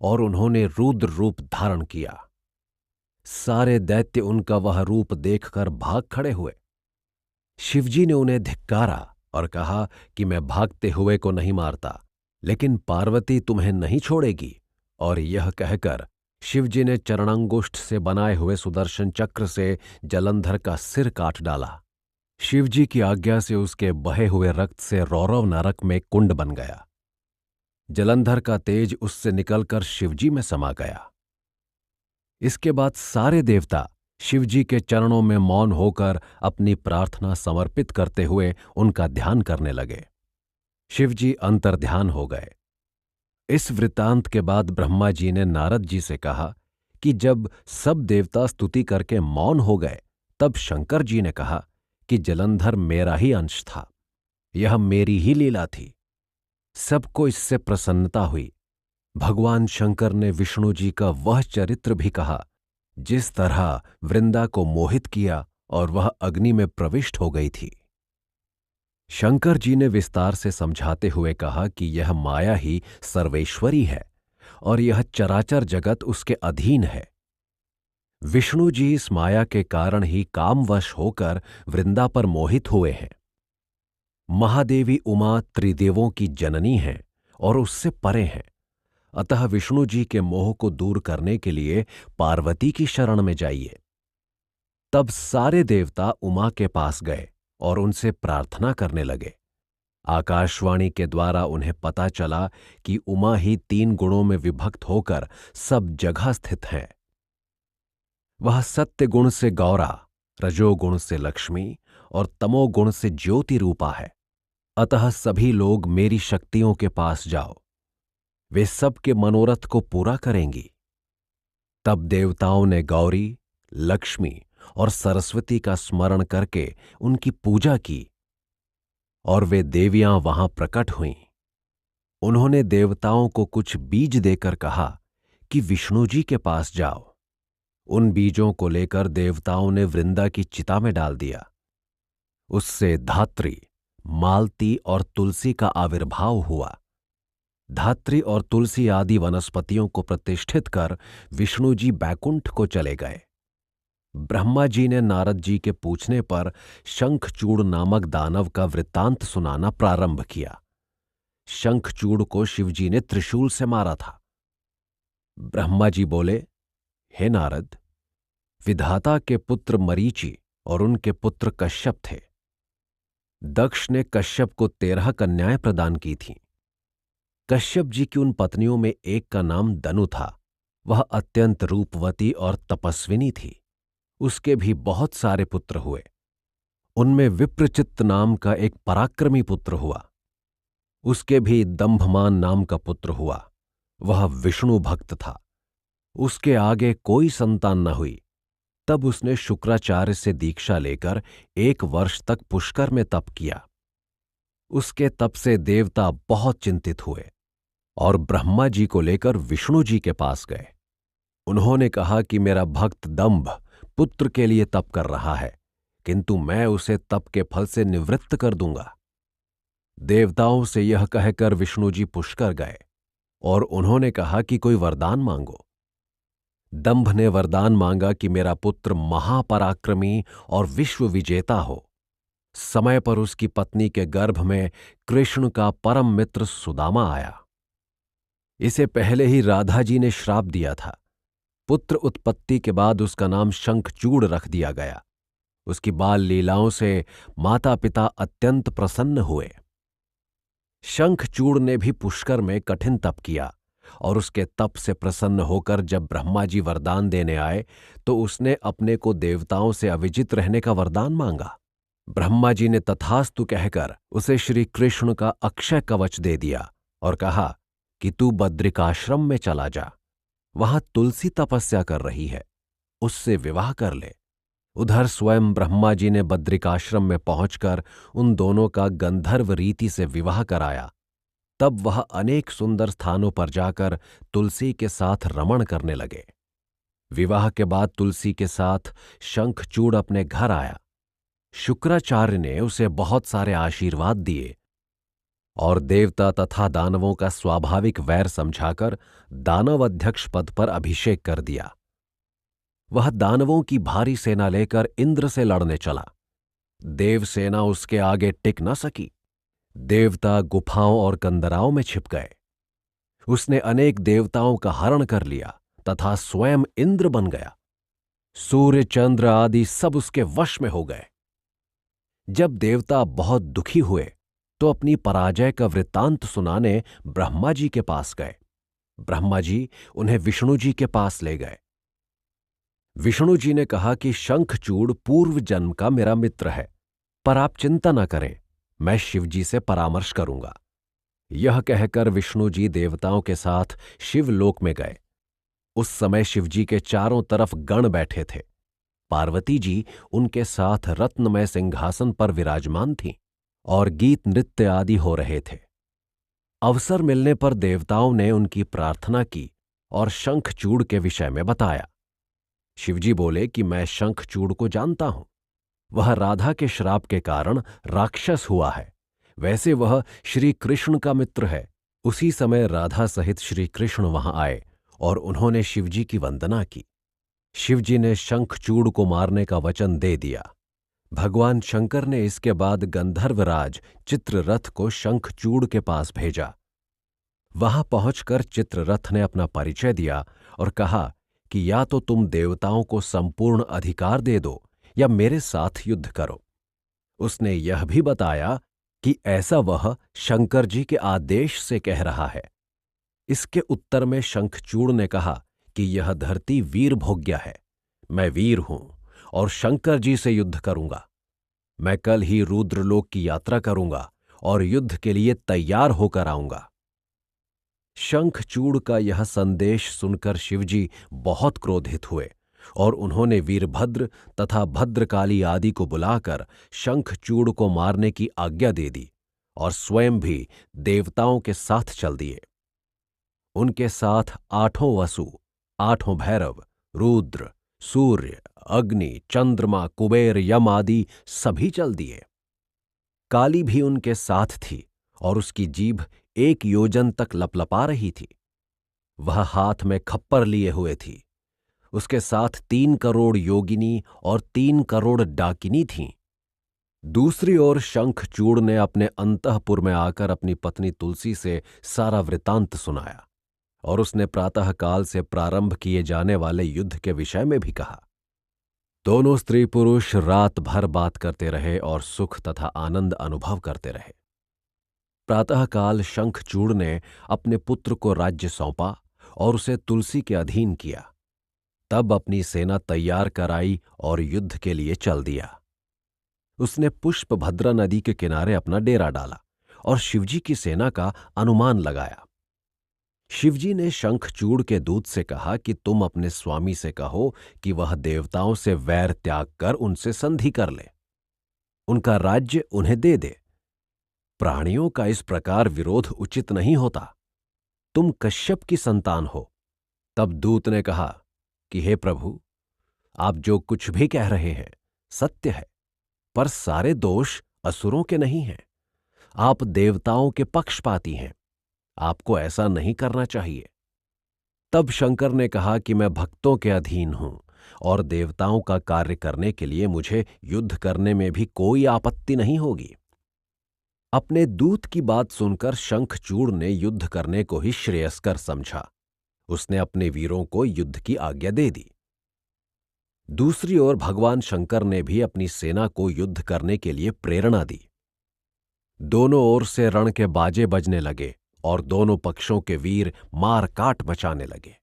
और उन्होंने रुद्र रूप धारण किया। सारे दैत्य उनका वह रूप देखकर भाग खड़े हुए। शिवजी ने उन्हें धिक्कारा और कहा कि मैं भागते हुए को नहीं मारता, लेकिन पार्वती तुम्हें नहीं छोड़ेगी। और यह कहकर शिवजी ने चरणांगुष्ठ से बनाए हुए सुदर्शन चक्र से जलंधर का सिर काट डाला। शिवजी की आज्ञा से उसके बहे हुए रक्त से रौरव नरक में कुंड बन गया। जलंधर का तेज उससे निकलकर शिवजी में समा गया। इसके बाद सारे देवता शिवजी के चरणों में मौन होकर अपनी प्रार्थना समर्पित करते हुए उनका ध्यान करने लगे। शिवजी अंतर्ध्यान हो गए। इस वृत्तांत के बाद ब्रह्मा जी ने नारद जी से कहा कि जब सब देवता स्तुति करके मौन हो गए, तब शंकर जी ने कहा कि जलंधर मेरा ही अंश था, यह मेरी ही लीला थी। सबको इससे प्रसन्नता हुई। भगवान शंकर ने विष्णु जी का वह चरित्र भी कहा जिस तरह वृंदा को मोहित किया और वह अग्नि में प्रविष्ट हो गई थी। शंकर जी ने विस्तार से समझाते हुए कहा कि यह माया ही सर्वेश्वरी है और यह चराचर जगत उसके अधीन है। विष्णु जी इस माया के कारण ही कामवश होकर वृंदा पर मोहित हुए हैं। महादेवी उमा त्रिदेवों की जननी हैं और उससे परे हैं। अतः विष्णु जी के मोह को दूर करने के लिए पार्वती की शरण में जाइए। तब सारे देवता उमा के पास गए और उनसे प्रार्थना करने लगे। आकाशवाणी के द्वारा उन्हें पता चला कि उमा ही 3 गुणों में विभक्त होकर सब जगह स्थित हैं। वह सत्य गुण से गौरा, रजोगुण से लक्ष्मी और तमोगुण से ज्योति रूपा है। अतः सभी लोग मेरी शक्तियों के पास जाओ, वे सबके मनोरथ को पूरा करेंगी। तब देवताओं ने गौरी, लक्ष्मी और सरस्वती का स्मरण करके उनकी पूजा की और वे देवियां वहां प्रकट हुईं। उन्होंने देवताओं को कुछ बीज देकर कहा कि विष्णु जी के पास जाओ। उन बीजों को लेकर देवताओं ने वृंदा की चिता में डाल दिया। उससे धात्री, मालती और तुलसी का आविर्भाव हुआ। धात्री और तुलसी आदि वनस्पतियों को प्रतिष्ठित कर विष्णु जी बैकुंठ को चले गए। ब्रह्मा जी ने नारद जी के पूछने पर शंखचूड़ नामक दानव का वृत्तांत सुनाना प्रारंभ किया। शंखचूड़ को शिवजी ने त्रिशूल से मारा था। ब्रह्मा जी बोले, हे नारद, विधाता के पुत्र मरीचि और उनके पुत्र कश्यप थे। दक्ष ने कश्यप को 13 कन्याएं प्रदान की थीं। कश्यप जी की उन पत्नियों में एक का नाम दनु था। वह अत्यंत रूपवती और तपस्विनी थी। उसके भी बहुत सारे पुत्र हुए। उनमें विप्रचित्त नाम का एक पराक्रमी पुत्र हुआ। उसके भी दंभमान नाम का पुत्र हुआ। वह विष्णु भक्त था। उसके आगे कोई संतान न हुई। तब उसने शुक्राचार्य से दीक्षा लेकर 1 वर्ष तक पुष्कर में तप किया। उसके तप से देवता बहुत चिंतित हुए और ब्रह्मा जी को लेकर विष्णु जी के पास गए। उन्होंने कहा कि मेरा भक्त दंभ पुत्र के लिए तप कर रहा है, किंतु मैं उसे तप के फल से निवृत्त कर दूंगा। देवताओं से यह कहकर विष्णु जी पुष्कर गए और उन्होंने कहा कि कोई वरदान मांगो। दंभ ने वरदान मांगा कि मेरा पुत्र महापराक्रमी और विश्व विजेता हो। समय पर उसकी पत्नी के गर्भ में कृष्ण का परम मित्र सुदामा आया। इसे पहले ही राधा जी ने श्राप दिया था। पुत्र उत्पत्ति के बाद उसका नाम शंखचूड़ रख दिया गया। उसकी बाल लीलाओं से माता पिता अत्यंत प्रसन्न हुए। शंखचूड़ ने भी पुष्कर में कठिन तप किया और उसके तप से प्रसन्न होकर जब ब्रह्मा जी वरदान देने आए तो उसने अपने को देवताओं से अविजित रहने का वरदान मांगा। ब्रह्मा जी ने तथास्तु कहकर उसे श्री कृष्ण का अक्षय कवच दे दिया और कहा कि तू बद्रिकाश्रम में चला जा। वहां तुलसी तपस्या कर रही है, उससे विवाह कर ले। उधर स्वयं ब्रह्मा जी ने बद्रिकाश्रम में पहुंचकर उन दोनों का गंधर्व रीति से विवाह कराया। तब वह अनेक सुंदर स्थानों पर जाकर तुलसी के साथ रमण करने लगे। विवाह के बाद तुलसी के साथ शंखचूड़ अपने घर आया। शुक्राचार्य ने उसे बहुत सारे आशीर्वाद दिए और देवता तथा दानवों का स्वाभाविक वैर समझाकर दानव अध्यक्ष पद पर अभिषेक कर दिया। वह दानवों की भारी सेना लेकर इंद्र से लड़ने चला। देवसेना उसके आगे टिक न सकी। देवता गुफाओं और कंदराओं में छिप गए। उसने अनेक देवताओं का हरण कर लिया तथा स्वयं इंद्र बन गया। सूर्य, चंद्र आदि सब उसके वश में हो गए। जब देवता बहुत दुखी हुए तो अपनी पराजय का वृत्तांत सुनाने ब्रह्मा जी के पास गए। ब्रह्मा जी उन्हें विष्णु जी के पास ले गए। विष्णु जी ने कहा कि शंखचूड़ पूर्व जन्म का मेरा मित्र है, पर आप चिंता न करें, मैं शिवजी से परामर्श करूंगा। यह कहकर विष्णु जी देवताओं के साथ शिवलोक में गए। उस समय शिवजी के चारों तरफ गण बैठे थे। पार्वती जी उनके साथ रत्नमय सिंहासन पर विराजमान थीं और गीत नृत्य आदि हो रहे थे। अवसर मिलने पर देवताओं ने उनकी प्रार्थना की और शंखचूड़ के विषय में बताया। शिवजी बोले कि मैं शंखचूड़ को जानता हूं। वह राधा के श्राप के कारण राक्षस हुआ है। वैसे वह श्री कृष्ण का मित्र है। उसी समय राधा सहित श्री कृष्ण वहां आए और उन्होंने शिवजी की वंदना की। शिवजी ने शंखचूड़ को मारने का वचन दे दिया। भगवान शंकर ने इसके बाद गंधर्वराज चित्ररथ को शंखचूड़ के पास भेजा। वहां पहुंचकर चित्ररथ ने अपना परिचय दिया और कहा कि या तो तुम देवताओं को संपूर्ण अधिकार दे दो या मेरे साथ युद्ध करो। उसने यह भी बताया कि ऐसा वह शंकर जी के आदेश से कह रहा है। इसके उत्तर में शंखचूड़ ने कहा कि यह धरती वीरभोग्य है, मैं वीर हूं और शंकर जी से युद्ध करूंगा। मैं कल ही रुद्रलोक की यात्रा करूंगा और युद्ध के लिए तैयार होकर आऊंगा। शंखचूड़ का यह संदेश सुनकर शिवजी बहुत क्रोधित हुए और उन्होंने वीरभद्र तथा भद्रकाली आदि को बुलाकर शंखचूड़ को मारने की आज्ञा दे दी और स्वयं भी देवताओं के साथ चल दिए। उनके साथ 8 वसु, 8 भैरव, रुद्र, सूर्य, अग्नि, चंद्रमा, कुबेर, यम आदि सभी चल दिए। काली भी उनके साथ थी और उसकी जीभ 1 योजन तक लपलपा रही थी। वह हाथ में खप्पर लिए हुए थी। उसके साथ 3 करोड़ योगिनी और 3 करोड़ डाकिनी थीं। दूसरी ओर शंखचूड़ ने अपने अंतःपुर में आकर अपनी पत्नी तुलसी से सारा वृतांत सुनाया और उसने प्रातःकाल से प्रारंभ किए जाने वाले युद्ध के विषय में भी कहा। दोनों स्त्री पुरुष रात भर बात करते रहे और सुख तथा आनंद अनुभव करते रहे। प्रातःकाल शंखचूड़ ने अपने पुत्र को राज्य सौंपा और उसे तुलसी के अधीन किया। तब अपनी सेना तैयार कराई और युद्ध के लिए चल दिया। उसने पुष्पभद्रा नदी के किनारे अपना डेरा डाला और शिवजी की सेना का अनुमान लगाया। शिवजी ने शंखचूड़ के दूत से कहा कि तुम अपने स्वामी से कहो कि वह देवताओं से वैर त्याग कर उनसे संधि कर ले, उनका राज्य उन्हें दे दे। प्राणियों का इस प्रकार विरोध उचित नहीं होता। तुम कश्यप की संतान हो। तब दूत ने कहा कि हे प्रभु, आप जो कुछ भी कह रहे हैं सत्य है, पर सारे दोष असुरों के नहीं हैं। आप देवताओं के पक्षपाती हैं, आपको ऐसा नहीं करना चाहिए। तब शंकर ने कहा कि मैं भक्तों के अधीन हूं और देवताओं का कार्य करने के लिए मुझे युद्ध करने में भी कोई आपत्ति नहीं होगी। अपने दूत की बात सुनकर शंखचूड़ ने युद्ध करने को ही श्रेयस्कर समझा। उसने अपने वीरों को युद्ध की आज्ञा दे दी। दूसरी ओर भगवान शंकर ने भी अपनी सेना को युद्ध करने के लिए प्रेरणा दी। दोनों ओर से रण के बाजे बजने लगे और दोनों पक्षों के वीर मार काट मचाने लगे।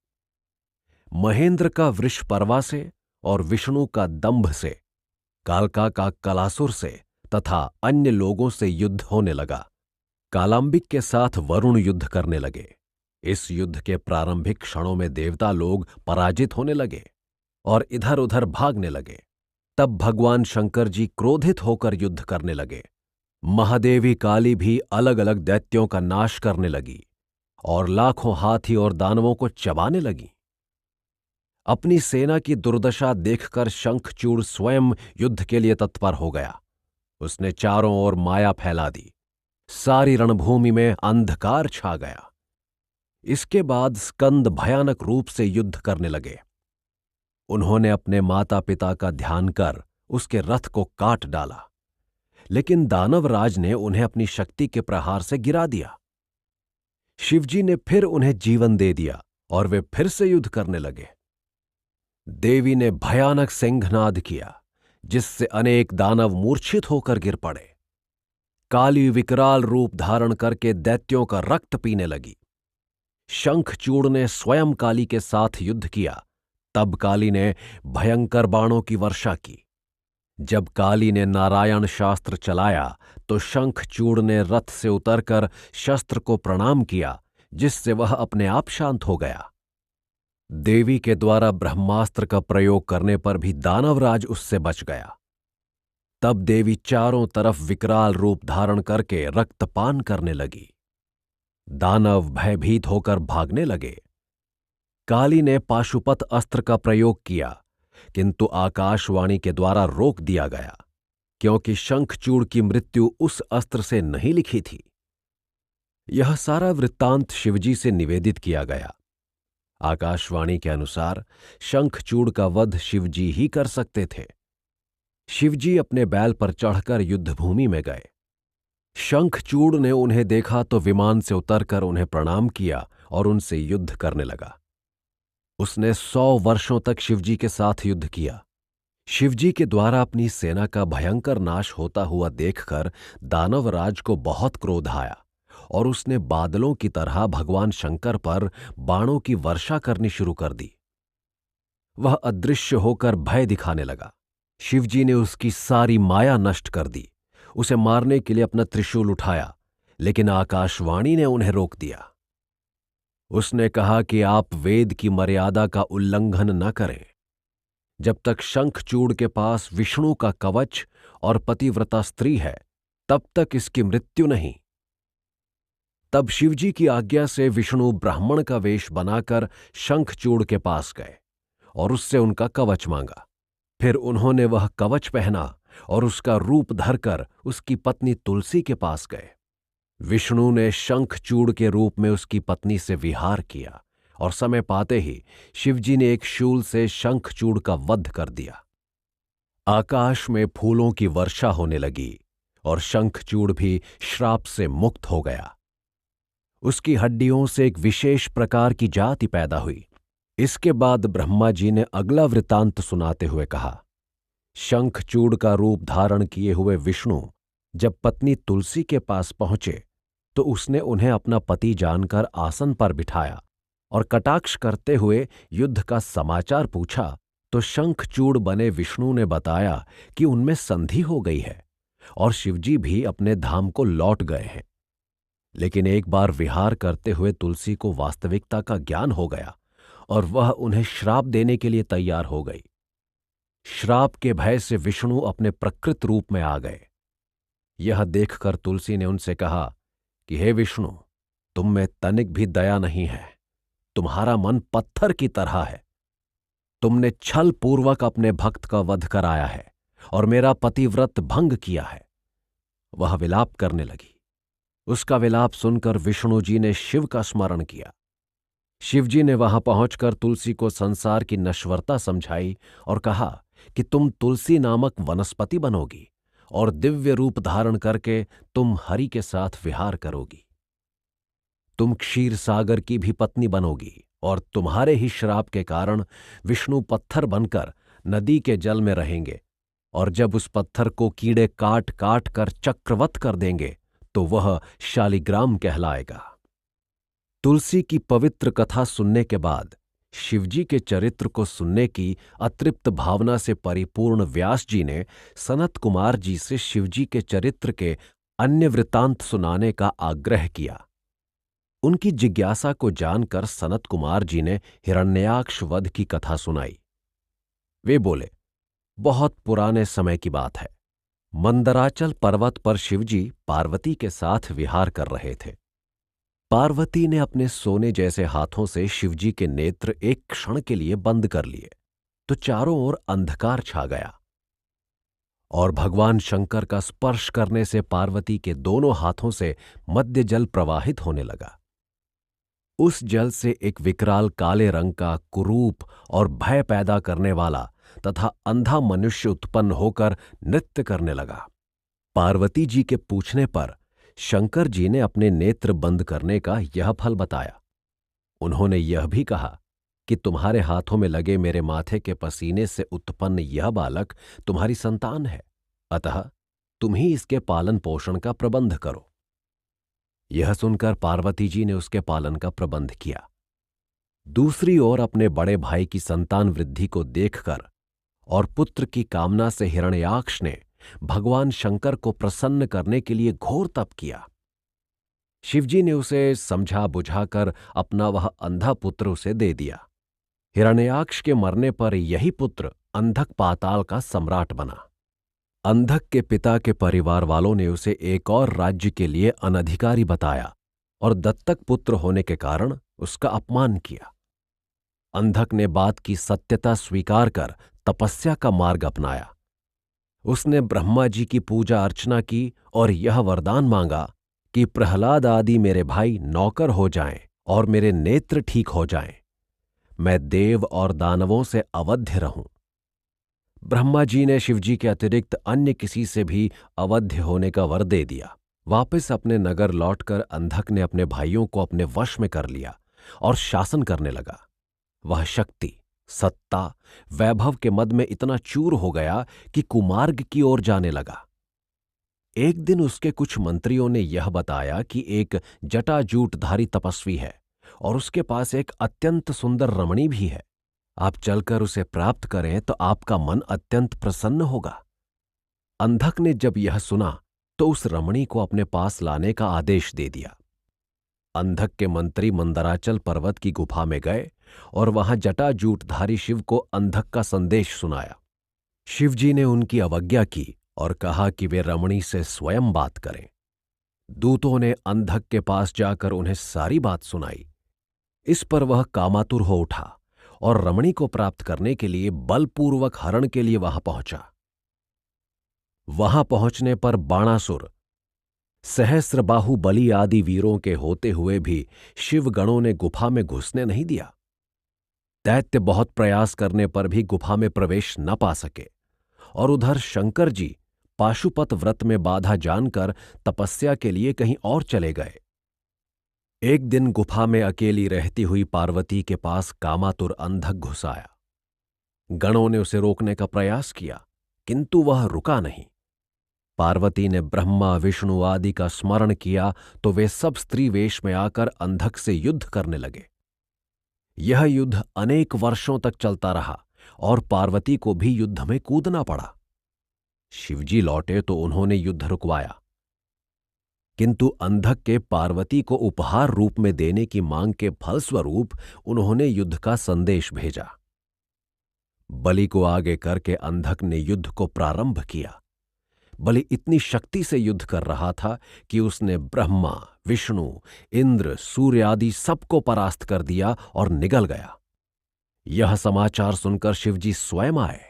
महेंद्र का वृषपर्वा से और विष्णु का दंभ से, कालका का कलासुर से तथा अन्य लोगों से युद्ध होने लगा। कालांबिक के साथ वरुण युद्ध करने लगे। इस युद्ध के प्रारंभिक क्षणों में देवता लोग पराजित होने लगे और इधर उधर भागने लगे। तब भगवान शंकर जी क्रोधित होकर युद्ध करने लगे। महादेवी काली भी अलग अलग दैत्यों का नाश करने लगी और लाखों हाथी और दानवों को चबाने लगी। अपनी सेना की दुर्दशा देखकर शंखचूड़ स्वयं युद्ध के लिए तत्पर हो गया। उसने चारों ओर माया फैला दी। सारी रणभूमि में अंधकार छा गया। इसके बाद स्कंद भयानक रूप से युद्ध करने लगे। उन्होंने अपने माता पिता का ध्यान कर उसके रथ को काट डाला, लेकिन दानवराज ने उन्हें अपनी शक्ति के प्रहार से गिरा दिया। शिवजी ने फिर उन्हें जीवन दे दिया और वे फिर से युद्ध करने लगे। देवी ने भयानक सिंहनाद किया, जिससे अनेक दानव मूर्छित होकर गिर पड़े। काली विकराल रूप धारण करके दैत्यों का रक्त पीने लगी। शंखचूड़ ने स्वयं काली के साथ युद्ध किया। तब काली ने भयंकर बाणों की वर्षा की। जब काली ने नारायण शास्त्र चलाया तो शंखचूड़ ने रथ से उतरकर शस्त्र को प्रणाम किया, जिससे वह अपने आप शांत हो गया। देवी के द्वारा ब्रह्मास्त्र का प्रयोग करने पर भी दानवराज उससे बच गया। तब देवी चारों तरफ विकराल रूप धारण करके रक्तपान करने लगी। दानव भयभीत होकर भागने लगे। काली ने पाशुपत अस्त्र का प्रयोग किया, किंतु आकाशवाणी के द्वारा रोक दिया गया, क्योंकि शंखचूड़ की मृत्यु उस अस्त्र से नहीं लिखी थी। यह सारा वृत्तांत शिवजी से निवेदित किया गया। आकाशवाणी के अनुसार शंखचूड़ का वध शिवजी ही कर सकते थे। शिवजी अपने बैल पर चढ़कर युद्धभूमि में गए। शंखचूड़ ने उन्हें देखा तो विमान से उतरकर उन्हें प्रणाम किया और उनसे युद्ध करने लगा। उसने 100 वर्षों तक शिवजी के साथ युद्ध किया। शिवजी के द्वारा अपनी सेना का भयंकर नाश होता हुआ देखकर दानवराज को बहुत क्रोध आया और उसने बादलों की तरह भगवान शंकर पर बाणों की वर्षा करनी शुरू कर दी। वह अदृश्य होकर भय दिखाने लगा। शिवजी ने उसकी सारी माया नष्ट कर दी। उसे मारने के लिए अपना त्रिशूल उठाया, लेकिन आकाशवाणी ने उन्हें रोक दिया। उसने कहा कि आप वेद की मर्यादा का उल्लंघन न करें। जब तक शंखचूड़ के पास विष्णु का कवच और पतिव्रता स्त्री है, तब तक इसकी मृत्यु नहीं। तब शिवजी की आज्ञा से विष्णु ब्राह्मण का वेश बनाकर शंखचूड़ के पास गए और उससे उनका कवच मांगा। फिर उन्होंने वह कवच पहना और उसका रूप धरकर उसकी पत्नी तुलसी के पास गए। विष्णु ने शंखचूड़ के रूप में उसकी पत्नी से विहार किया और समय पाते ही शिवजी ने एक शूल से शंखचूड़ का वध कर दिया। आकाश में फूलों की वर्षा होने लगी और शंखचूड़ भी श्राप से मुक्त हो गया। उसकी हड्डियों से एक विशेष प्रकार की जाति पैदा हुई। इसके बाद ब्रह्मा जी ने अगला वृत्तांत सुनाते हुए कहा, शंखचूड़ का रूप धारण किए हुए विष्णु जब पत्नी तुलसी के पास पहुंचे तो उसने उन्हें अपना पति जानकर आसन पर बिठाया और कटाक्ष करते हुए युद्ध का समाचार पूछा तो शंखचूड़ बने विष्णु ने बताया कि उनमें संधि हो गई है और शिवजी भी अपने धाम को लौट गए हैं। लेकिन एक बार विहार करते हुए तुलसी को वास्तविकता का ज्ञान हो गया और वह उन्हें श्राप देने के लिए तैयार हो गई। श्राप के भय से विष्णु अपने प्रकृत रूप में आ गए। यह देखकर तुलसी ने उनसे कहा कि हे विष्णु, तुम में तनिक भी दया नहीं है। तुम्हारा मन पत्थर की तरह है। तुमने छल पूर्वक अपने भक्त का वध कराया है और मेरा पतिव्रत भंग किया है। वह विलाप करने लगी। उसका विलाप सुनकर विष्णु जी ने शिव का स्मरण किया। शिवजी ने वहां पहुंचकर तुलसी को संसार की नश्वरता समझाई और कहा कि तुम तुलसी नामक वनस्पति बनोगी और दिव्य रूप धारण करके तुम हरि के साथ विहार करोगी। तुम क्षीर सागर की भी पत्नी बनोगी और तुम्हारे ही श्राप के कारण विष्णु पत्थर बनकर नदी के जल में रहेंगे और जब उस पत्थर को कीड़े काट काट कर चक्रवत कर देंगे तो वह शालिग्राम कहलाएगा। तुलसी की पवित्र कथा सुनने के बाद शिवजी के चरित्र को सुनने की अतृप्त भावना से परिपूर्ण व्यास जी ने सनत कुमार जी से शिवजी के चरित्र के अन्य वृत्तांत सुनाने का आग्रह किया। उनकी जिज्ञासा को जानकर सनत कुमार जी ने हिरण्याक्ष वध की कथा सुनाई। वे बोले, बहुत पुराने समय की बात है। मंदराचल पर्वत पर शिवजी पार्वती के साथ विहार कर रहे थे। पार्वती ने अपने सोने जैसे हाथों से शिवजी के नेत्र एक क्षण के लिए बंद कर लिए तो चारों ओर अंधकार छा गया और भगवान शंकर का स्पर्श करने से पार्वती के दोनों हाथों से मध्य जल प्रवाहित होने लगा। उस जल से एक विकराल काले रंग का कुरूप और भय पैदा करने वाला तथा अंधा मनुष्य उत्पन्न होकर नृत्य करने लगा। पार्वती जी के पूछने पर शंकर जी ने अपने नेत्र बंद करने का यह फल बताया। उन्होंने यह भी कहा कि तुम्हारे हाथों में लगे मेरे माथे के पसीने से उत्पन्न यह बालक तुम्हारी संतान है, अतः तुम ही इसके पालन पोषण का प्रबंध करो। यह सुनकर पार्वती जी ने उसके पालन का प्रबंध किया। दूसरी ओर अपने बड़े भाई की संतान वृद्धि को देखकर और पुत्र की कामना से हिरण्याक्ष ने भगवान शंकर को प्रसन्न करने के लिए घोर तप किया। शिवजी ने उसे समझा बुझाकर अपना वह अंधा पुत्र उसे दे दिया। हिरण्याक्ष के मरने पर यही पुत्र अंधक पाताल का सम्राट बना। अंधक के पिता के परिवार वालों ने उसे एक और राज्य के लिए अनधिकारी बताया और दत्तक पुत्र होने के कारण उसका अपमान किया। अंधक ने बात की सत्यता स्वीकार कर तपस्या का मार्ग अपनाया। उसने ब्रह्मा जी की पूजा अर्चना की और यह वरदान मांगा कि प्रहलाद आदि मेरे भाई नौकर हो जाएं और मेरे नेत्र ठीक हो जाएं। मैं देव और दानवों से अवध्य रहूं। ब्रह्मा जी ने शिवजी के अतिरिक्त अन्य किसी से भी अवध्य होने का वर दे दिया। वापस अपने नगर लौटकर अंधक ने अपने भाइयों को अपने वश में कर लिया और शासन करने लगा। वह शक्ति, सत्ता, वैभव के मद में इतना चूर हो गया कि कुमार्ग की ओर जाने लगा। एक दिन उसके कुछ मंत्रियों ने यह बताया कि एक जटाजूटधारी तपस्वी है और उसके पास एक अत्यंत सुंदर रमणी भी है। आप चलकर उसे प्राप्त करें तो आपका मन अत्यंत प्रसन्न होगा। अंधक ने जब यह सुना तो उस रमणी को अपने पास लाने का आदेश दे दिया। अंधक के मंत्री मंदराचल पर्वत की गुफा में गए और वहां जटाजूटधारी शिव को अंधक का संदेश सुनाया। शिवजी ने उनकी अवज्ञा की और कहा कि वे रमणी से स्वयं बात करें। दूतों ने अंधक के पास जाकर उन्हें सारी बात सुनाई। इस पर वह कामातुर हो उठा और रमणी को प्राप्त करने के लिए बलपूर्वक हरण के लिए वहां पहुंचा। वहां पहुंचने पर बाणासुर, सहस्रबाहु बलि आदि वीरों के होते हुए भी शिवगणों ने गुफा में घुसने नहीं दिया। दैत्य बहुत प्रयास करने पर भी गुफा में प्रवेश न पा सके और उधर शंकर जी पाशुपत व्रत में बाधा जानकर तपस्या के लिए कहीं और चले गए। एक दिन गुफा में अकेली रहती हुई पार्वती के पास कामातुर अंधक घुस आया। गणों ने उसे रोकने का प्रयास किया किंतु वह रुका नहीं। पार्वती ने ब्रह्मा विष्णु आदि का स्मरण किया तो वे सब स्त्री वेश में आकर अंधक से युद्ध करने लगे। यह युद्ध अनेक वर्षों तक चलता रहा और पार्वती को भी युद्ध में कूदना पड़ा। शिवजी लौटे तो उन्होंने युद्ध रुकवाया किंतु अंधक के पार्वती को उपहार रूप में देने की मांग के फलस्वरूप उन्होंने युद्ध का संदेश भेजा। बलि को आगे करके अंधक ने युद्ध को प्रारंभ किया। बलि इतनी शक्ति से युद्ध कर रहा था कि उसने ब्रह्मा, विष्णु, इंद्र, सूर्य आदि सबको परास्त कर दिया और निगल गया। यह समाचार सुनकर शिवजी स्वयं आए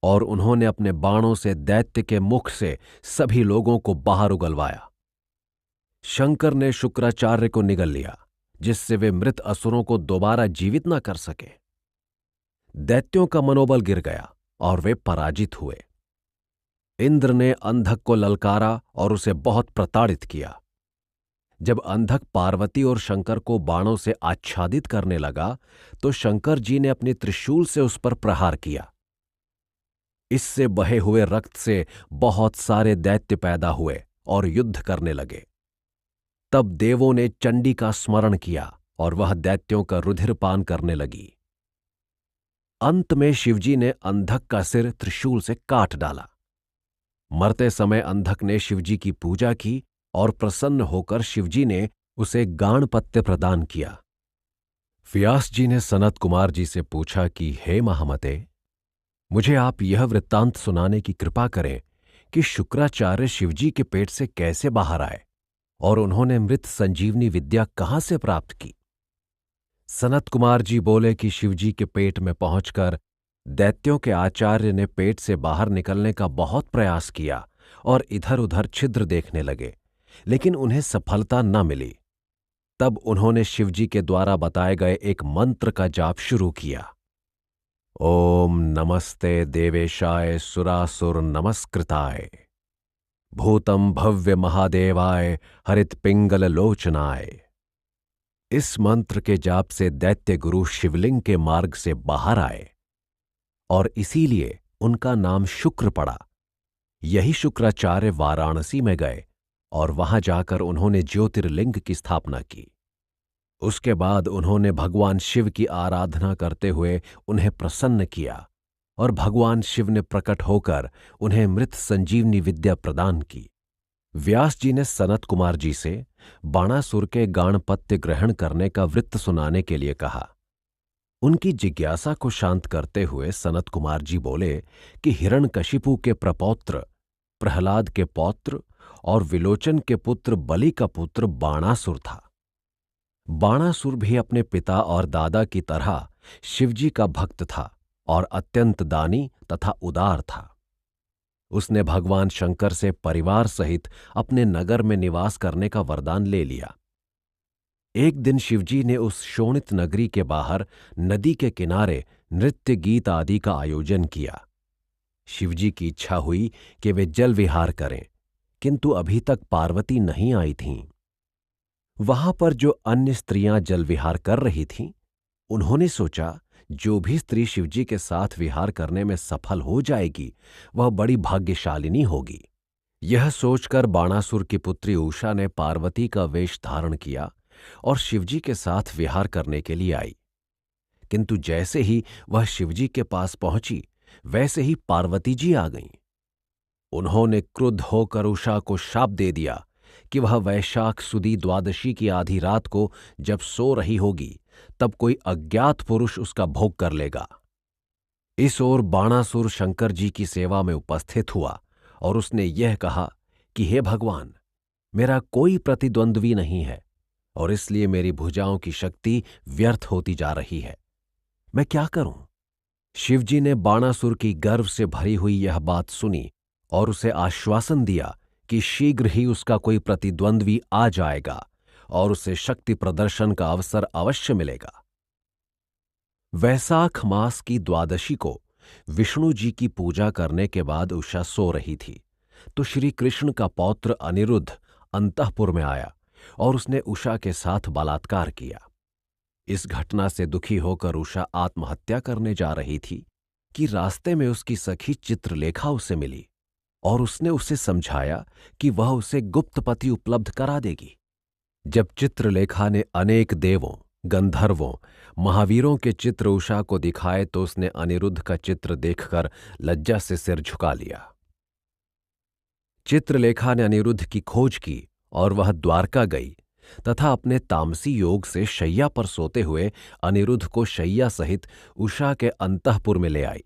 और उन्होंने अपने बाणों से दैत्य के मुख से सभी लोगों को बाहर उगलवाया। शंकर ने शुक्राचार्य को निगल लिया जिससे वे मृत असुरों को दोबारा जीवित न कर सके। दैत्यों का मनोबल गिर गया और वे पराजित हुए। इंद्र ने अंधक को ललकारा और उसे बहुत प्रताड़ित किया। जब अंधक पार्वती और शंकर को बाणों से आच्छादित करने लगा तो शंकर जी ने अपने त्रिशूल से उस पर प्रहार किया। इससे बहे हुए रक्त से बहुत सारे दैत्य पैदा हुए और युद्ध करने लगे। तब देवों ने चंडी का स्मरण किया और वह दैत्यों का रुधिर पान करने लगी। अंत में शिवजी ने अंधक का सिर त्रिशूल से काट डाला। मरते समय अंधक ने शिवजी की पूजा की और प्रसन्न होकर शिवजी ने उसे गाणपत्य प्रदान किया। व्यास जी ने सनत कुमार जी से पूछा कि हे महामते, मुझे आप यह वृत्तांत सुनाने की कृपा करें कि शुक्राचार्य शिवजी के पेट से कैसे बाहर आए और उन्होंने मृत संजीवनी विद्या कहां से प्राप्त की। सनत कुमार जी बोले कि शिवजी के पेट में पहुंचकर दैत्यों के आचार्य ने पेट से बाहर निकलने का बहुत प्रयास किया और इधर उधर छिद्र देखने लगे, लेकिन उन्हें सफलता न मिली। तब उन्होंने शिवजी के द्वारा बताए गए एक मंत्र का जाप शुरू किया। ओम नमस्ते देवेशाय सुरासुर नमस्कृताय भूतम भव्य महादेवाय हरित पिंगल लोचनाय। इस मंत्र के जाप से दैत्य गुरु शिवलिंग के मार्ग से बाहर आए और इसीलिए उनका नाम शुक्र पड़ा। यही शुक्राचार्य वाराणसी में गए और वहां जाकर उन्होंने ज्योतिर्लिंग की स्थापना की। उसके बाद उन्होंने भगवान शिव की आराधना करते हुए उन्हें प्रसन्न किया और भगवान शिव ने प्रकट होकर उन्हें मृत संजीवनी विद्या प्रदान की। व्यास जी ने सनत कुमार जी से बाणासुर के गाणपत्य ग्रहण करने का वृत्त सुनाने के लिए कहा। उनकी जिज्ञासा को शांत करते हुए सनत कुमार जी बोले कि हिरण्यकशिपु के प्रपौत्र, प्रहलाद के पौत्र और विलोचन के पुत्र बलि का पुत्र बाणासुर था। बाणासुर भी अपने पिता और दादा की तरह शिवजी का भक्त था और अत्यंत दानी तथा उदार था। उसने भगवान शंकर से परिवार सहित अपने नगर में निवास करने का वरदान ले लिया। एक दिन शिवजी ने उस शोणित नगरी के बाहर नदी के किनारे नृत्य गीत आदि का आयोजन किया। शिवजी की इच्छा हुई कि वे जल विहार करें, किंतु अभी तक पार्वती नहीं आई थीं। वहां पर जो अन्य स्त्रियां जल विहार कर रही थीं, उन्होंने सोचा जो भी स्त्री शिवजी के साथ विहार करने में सफल हो जाएगी वह बड़ी भाग्यशालिनी होगी। यह सोचकर बाणासुर की पुत्री उषा ने पार्वती का वेश धारण किया और शिवजी के साथ विहार करने के लिए आई। किंतु जैसे ही वह शिवजी के पास पहुंची, वैसे ही पार्वती जी आ गईं। उन्होंने क्रुद्ध होकर उषा को शाप दे दिया कि वह वैशाख सुदी द्वादशी की आधी रात को जब सो रही होगी, तब कोई अज्ञात पुरुष उसका भोग कर लेगा। इस ओर बाणासुर शंकर जी की सेवा में उपस्थित हुआ और उसने यह कहा कि हे भगवान, मेरा कोई प्रतिद्वंद्वी नहीं है और इसलिए मेरी भुजाओं की शक्ति व्यर्थ होती जा रही है। मैं क्या करूं? शिवजी ने बाणासुर की गर्व से भरी हुई यह बात सुनी और उसे आश्वासन दिया कि शीघ्र ही उसका कोई प्रतिद्वंद्वी आ जाएगा और उसे शक्ति प्रदर्शन का अवसर अवश्य मिलेगा। वैसाख मास की द्वादशी को विष्णु जी की पूजा करने के बाद उषा सो रही थी, तो श्री कृष्ण का पौत्र अनिरुद्ध अंतःपुर में आया और उसने उषा के साथ बलात्कार किया। इस घटना से दुखी होकर उषा आत्महत्या करने जा रही थी कि रास्ते में उसकी सखी चित्रलेखा उसे मिली और उसने उसे समझाया कि वह उसे गुप्त पति उपलब्ध करा देगी। जब चित्रलेखा ने अनेक देवों, गंधर्वों, महावीरों के चित्र उषा को दिखाए तो उसने अनिरुद्ध का चित्र देखकर लज्जा से सिर झुका लिया। चित्रलेखा ने अनिरुद्ध की खोज की और वह द्वारका गई तथा अपने तामसी योग से शैया पर सोते हुए अनिरुद्ध को शैया सहित उषा के अंतःपुर में ले आई।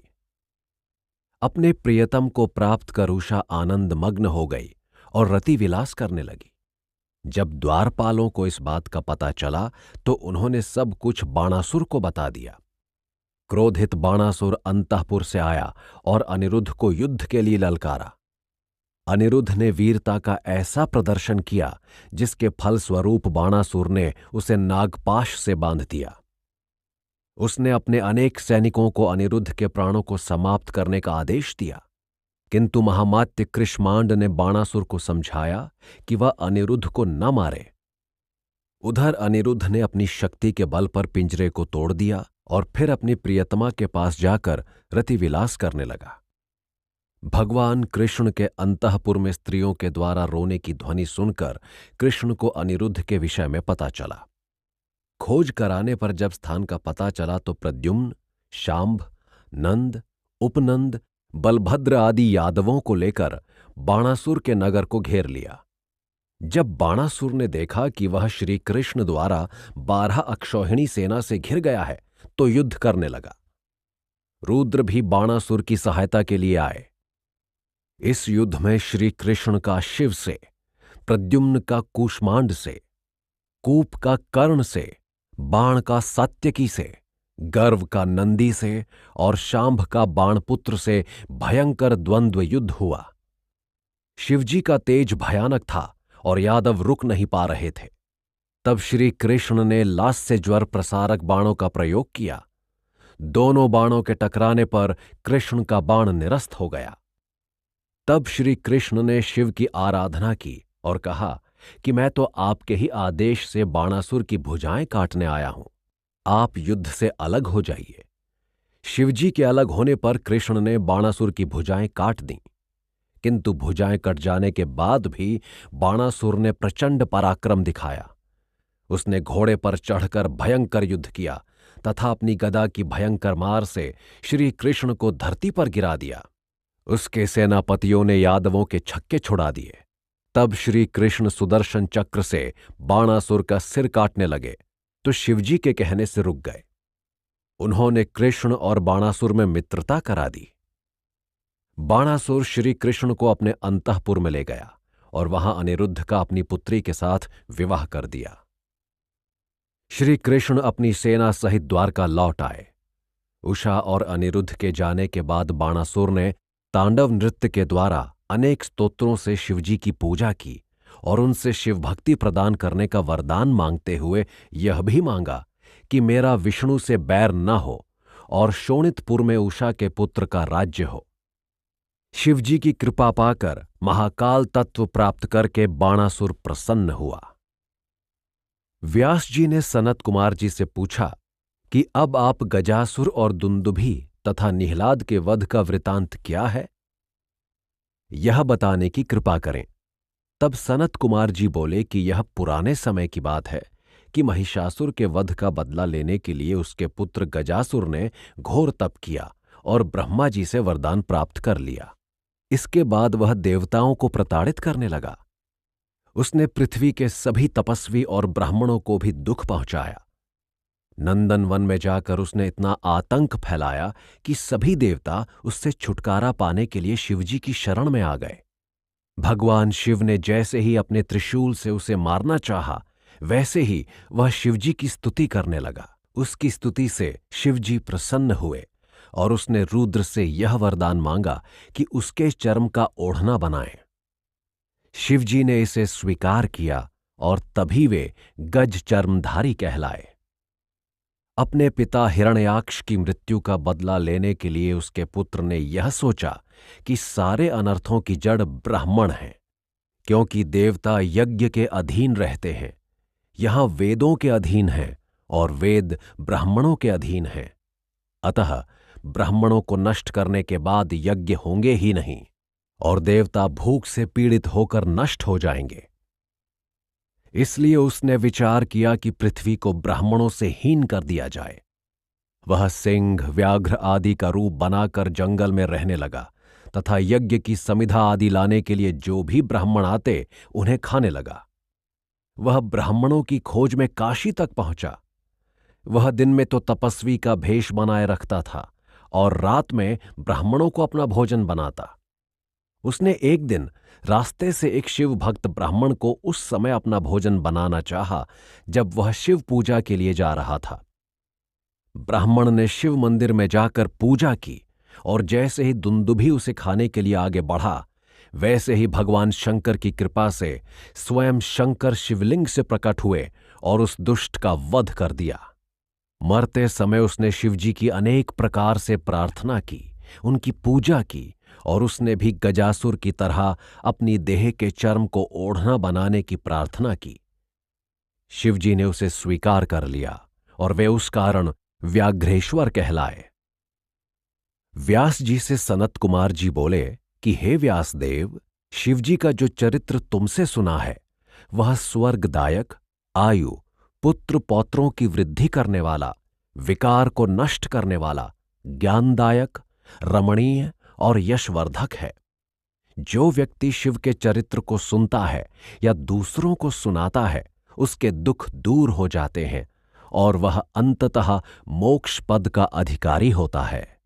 अपने प्रियतम को प्राप्त कर उषा आनंद मग्न हो गई और रति विलास करने लगी। जब द्वारपालों को इस बात का पता चला तो उन्होंने सब कुछ बाणासुर को बता दिया। क्रोधित बाणासुर अंतःपुर से आया और अनिरुद्ध को युद्ध के लिए ललकारा। अनिरुद्ध ने वीरता का ऐसा प्रदर्शन किया जिसके फलस्वरूप बाणासुर ने उसे नागपाश से बांध दिया। उसने अपने अनेक सैनिकों को अनिरुद्ध के प्राणों को समाप्त करने का आदेश दिया, किंतु महामात्य कृष्मांड ने बाणासुर को समझाया कि वह अनिरुद्ध को न मारे। उधर अनिरुद्ध ने अपनी शक्ति के बल पर पिंजरे को तोड़ दिया और फिर अपनी प्रियतमा के पास जाकर रतिविलास करने लगा। भगवान कृष्ण के अंतःपुर में स्त्रियों के द्वारा रोने की ध्वनि सुनकर कृष्ण को अनिरुद्ध के विषय में पता चला। खोज कराने पर जब स्थान का पता चला तो प्रद्युम्न, शांभ, नंद, उपनंद, बलभद्र आदि यादवों को लेकर बाणासुर के नगर को घेर लिया। जब बाणासुर ने देखा कि वह श्री कृष्ण द्वारा 12 अक्षौहिणी सेना से घिर गया है तो युद्ध करने लगा। रुद्र भी बाणासुर की सहायता के लिए आए। इस युद्ध में श्री कृष्ण का शिव से, प्रद्युम्न का कूष्मांड से, कूप का कर्ण से, बाण का सात्यकी से, गर्व का नंदी से और शांभ का बाणपुत्र से भयंकर द्वंद्व युद्ध हुआ। शिवजी का तेज भयानक था और यादव रुक नहीं पा रहे थे। तब श्री कृष्ण ने लास्य ज्वर प्रसारक बाणों का प्रयोग किया। दोनों बाणों के टकराने पर कृष्ण का बाण निरस्त हो गया। तब श्री कृष्ण ने शिव की आराधना की और कहा कि मैं तो आपके ही आदेश से बाणासुर की भुजाएं काटने आया हूं, आप युद्ध से अलग हो जाइए। शिवजी के अलग होने पर कृष्ण ने बाणासुर की भुजाएं काट दीं, किंतु भुजाएं कट जाने के बाद भी बाणासुर ने प्रचंड पराक्रम दिखाया। उसने घोड़े पर चढ़कर भयंकर युद्ध किया तथा अपनी गदा की भयंकर मार से श्री कृष्ण को धरती पर गिरा दिया। उसके सेनापतियों ने यादवों के छक्के छुड़ा दिए। तब श्री कृष्ण सुदर्शन चक्र से बाणासुर का सिर काटने लगे तो शिवजी के कहने से रुक गए। उन्होंने कृष्ण और बाणासुर में मित्रता करा दी। बाणासुर श्री कृष्ण को अपने अंतःपुर में ले गया और वहां अनिरुद्ध का अपनी पुत्री के साथ विवाह कर दिया। श्री कृष्ण अपनी सेना सहित द्वारका लौट आए। उषा और अनिरुद्ध के जाने के बाद बाणासुर ने तांडव नृत्य के द्वारा अनेक स्तोत्रों से शिवजी की पूजा की और उनसे शिवभक्ति प्रदान करने का वरदान मांगते हुए यह भी मांगा कि मेरा विष्णु से बैर न हो और शोणितपुर में उषा के पुत्र का राज्य हो। शिवजी की कृपा पाकर महाकाल तत्व प्राप्त करके बाणासुर प्रसन्न हुआ। व्यास जी ने सनत कुमार जी से पूछा कि अब आप गजासुर और दुंदुभी तथा निहलाद के वध का वृतांत क्या है, यह बताने की कृपा करें। तब सनत कुमार जी बोले कि यह पुराने समय की बात है कि महिषासुर के वध का बदला लेने के लिए उसके पुत्र गजासुर ने घोर तप किया और ब्रह्मा जी से वरदान प्राप्त कर लिया। इसके बाद वह देवताओं को प्रताड़ित करने लगा। उसने पृथ्वी के सभी तपस्वी और ब्राह्मणों को भी दुख पहुंचाया। नंदन वन में जाकर उसने इतना आतंक फैलाया कि सभी देवता उससे छुटकारा पाने के लिए शिवजी की शरण में आ गए। भगवान शिव ने जैसे ही अपने त्रिशूल से उसे मारना चाहा, वैसे ही वह शिवजी की स्तुति करने लगा। उसकी स्तुति से शिवजी प्रसन्न हुए और उसने रुद्र से यह वरदान मांगा कि उसके चर्म का ओढ़ना बनाएं। शिवजी ने इसे स्वीकार किया और तभी वे गज चर्मधारी कहलाए। अपने पिता हिरण्याक्ष की मृत्यु का बदला लेने के लिए उसके पुत्र ने यह सोचा कि सारे अनर्थों की जड़ ब्राह्मण हैं, क्योंकि देवता यज्ञ के अधीन रहते हैं। यहां वेदों के अधीन हैं और वेद ब्राह्मणों के अधीन हैं। अतः ब्राह्मणों को नष्ट करने के बाद यज्ञ होंगे ही नहीं और देवता भूख से पीड़ित होकर नष्ट हो जाएंगे। इसलिए उसने विचार किया कि पृथ्वी को ब्राह्मणों से हीन कर दिया जाए। वह सिंह, व्याघ्र आदि का रूप बनाकर जंगल में रहने लगा तथा यज्ञ की समिधा आदि लाने के लिए जो भी ब्राह्मण आते उन्हें खाने लगा। वह ब्राह्मणों की खोज में काशी तक पहुंचा। वह दिन में तो तपस्वी का भेष बनाए रखता था और रात में ब्राह्मणों को अपना भोजन बनाता। उसने एक दिन रास्ते से एक शिव भक्त ब्राह्मण को उस समय अपना भोजन बनाना चाहा जब वह शिव पूजा के लिए जा रहा था। ब्राह्मण ने शिव मंदिर में जाकर पूजा की और जैसे ही दुंदुभी उसे खाने के लिए आगे बढ़ा, वैसे ही भगवान शंकर की कृपा से स्वयं शंकर शिवलिंग से प्रकट हुए और उस दुष्ट का वध कर दिया। मरते समय उसने शिवजी की अनेक प्रकार से प्रार्थना की, उनकी पूजा की और उसने भी गजासुर की तरह अपनी देह के चर्म को ओढ़ना बनाने की प्रार्थना की। शिवजी ने उसे स्वीकार कर लिया और वे उस कारण व्याघ्रेश्वर कहलाए। व्यास जी से सनत कुमार जी बोले कि हे व्यासदेव, शिवजी का जो चरित्र तुमसे सुना है वह स्वर्गदायक, आयु, पुत्र पौत्रों की वृद्धि करने वाला, विकार को नष्ट करने वाला, ज्ञानदायक, रमणीय और यशवर्धक है। जो व्यक्ति शिव के चरित्र को सुनता है या दूसरों को सुनाता है, उसके दुख दूर हो जाते हैं और वह अंततः मोक्ष पद का अधिकारी होता है।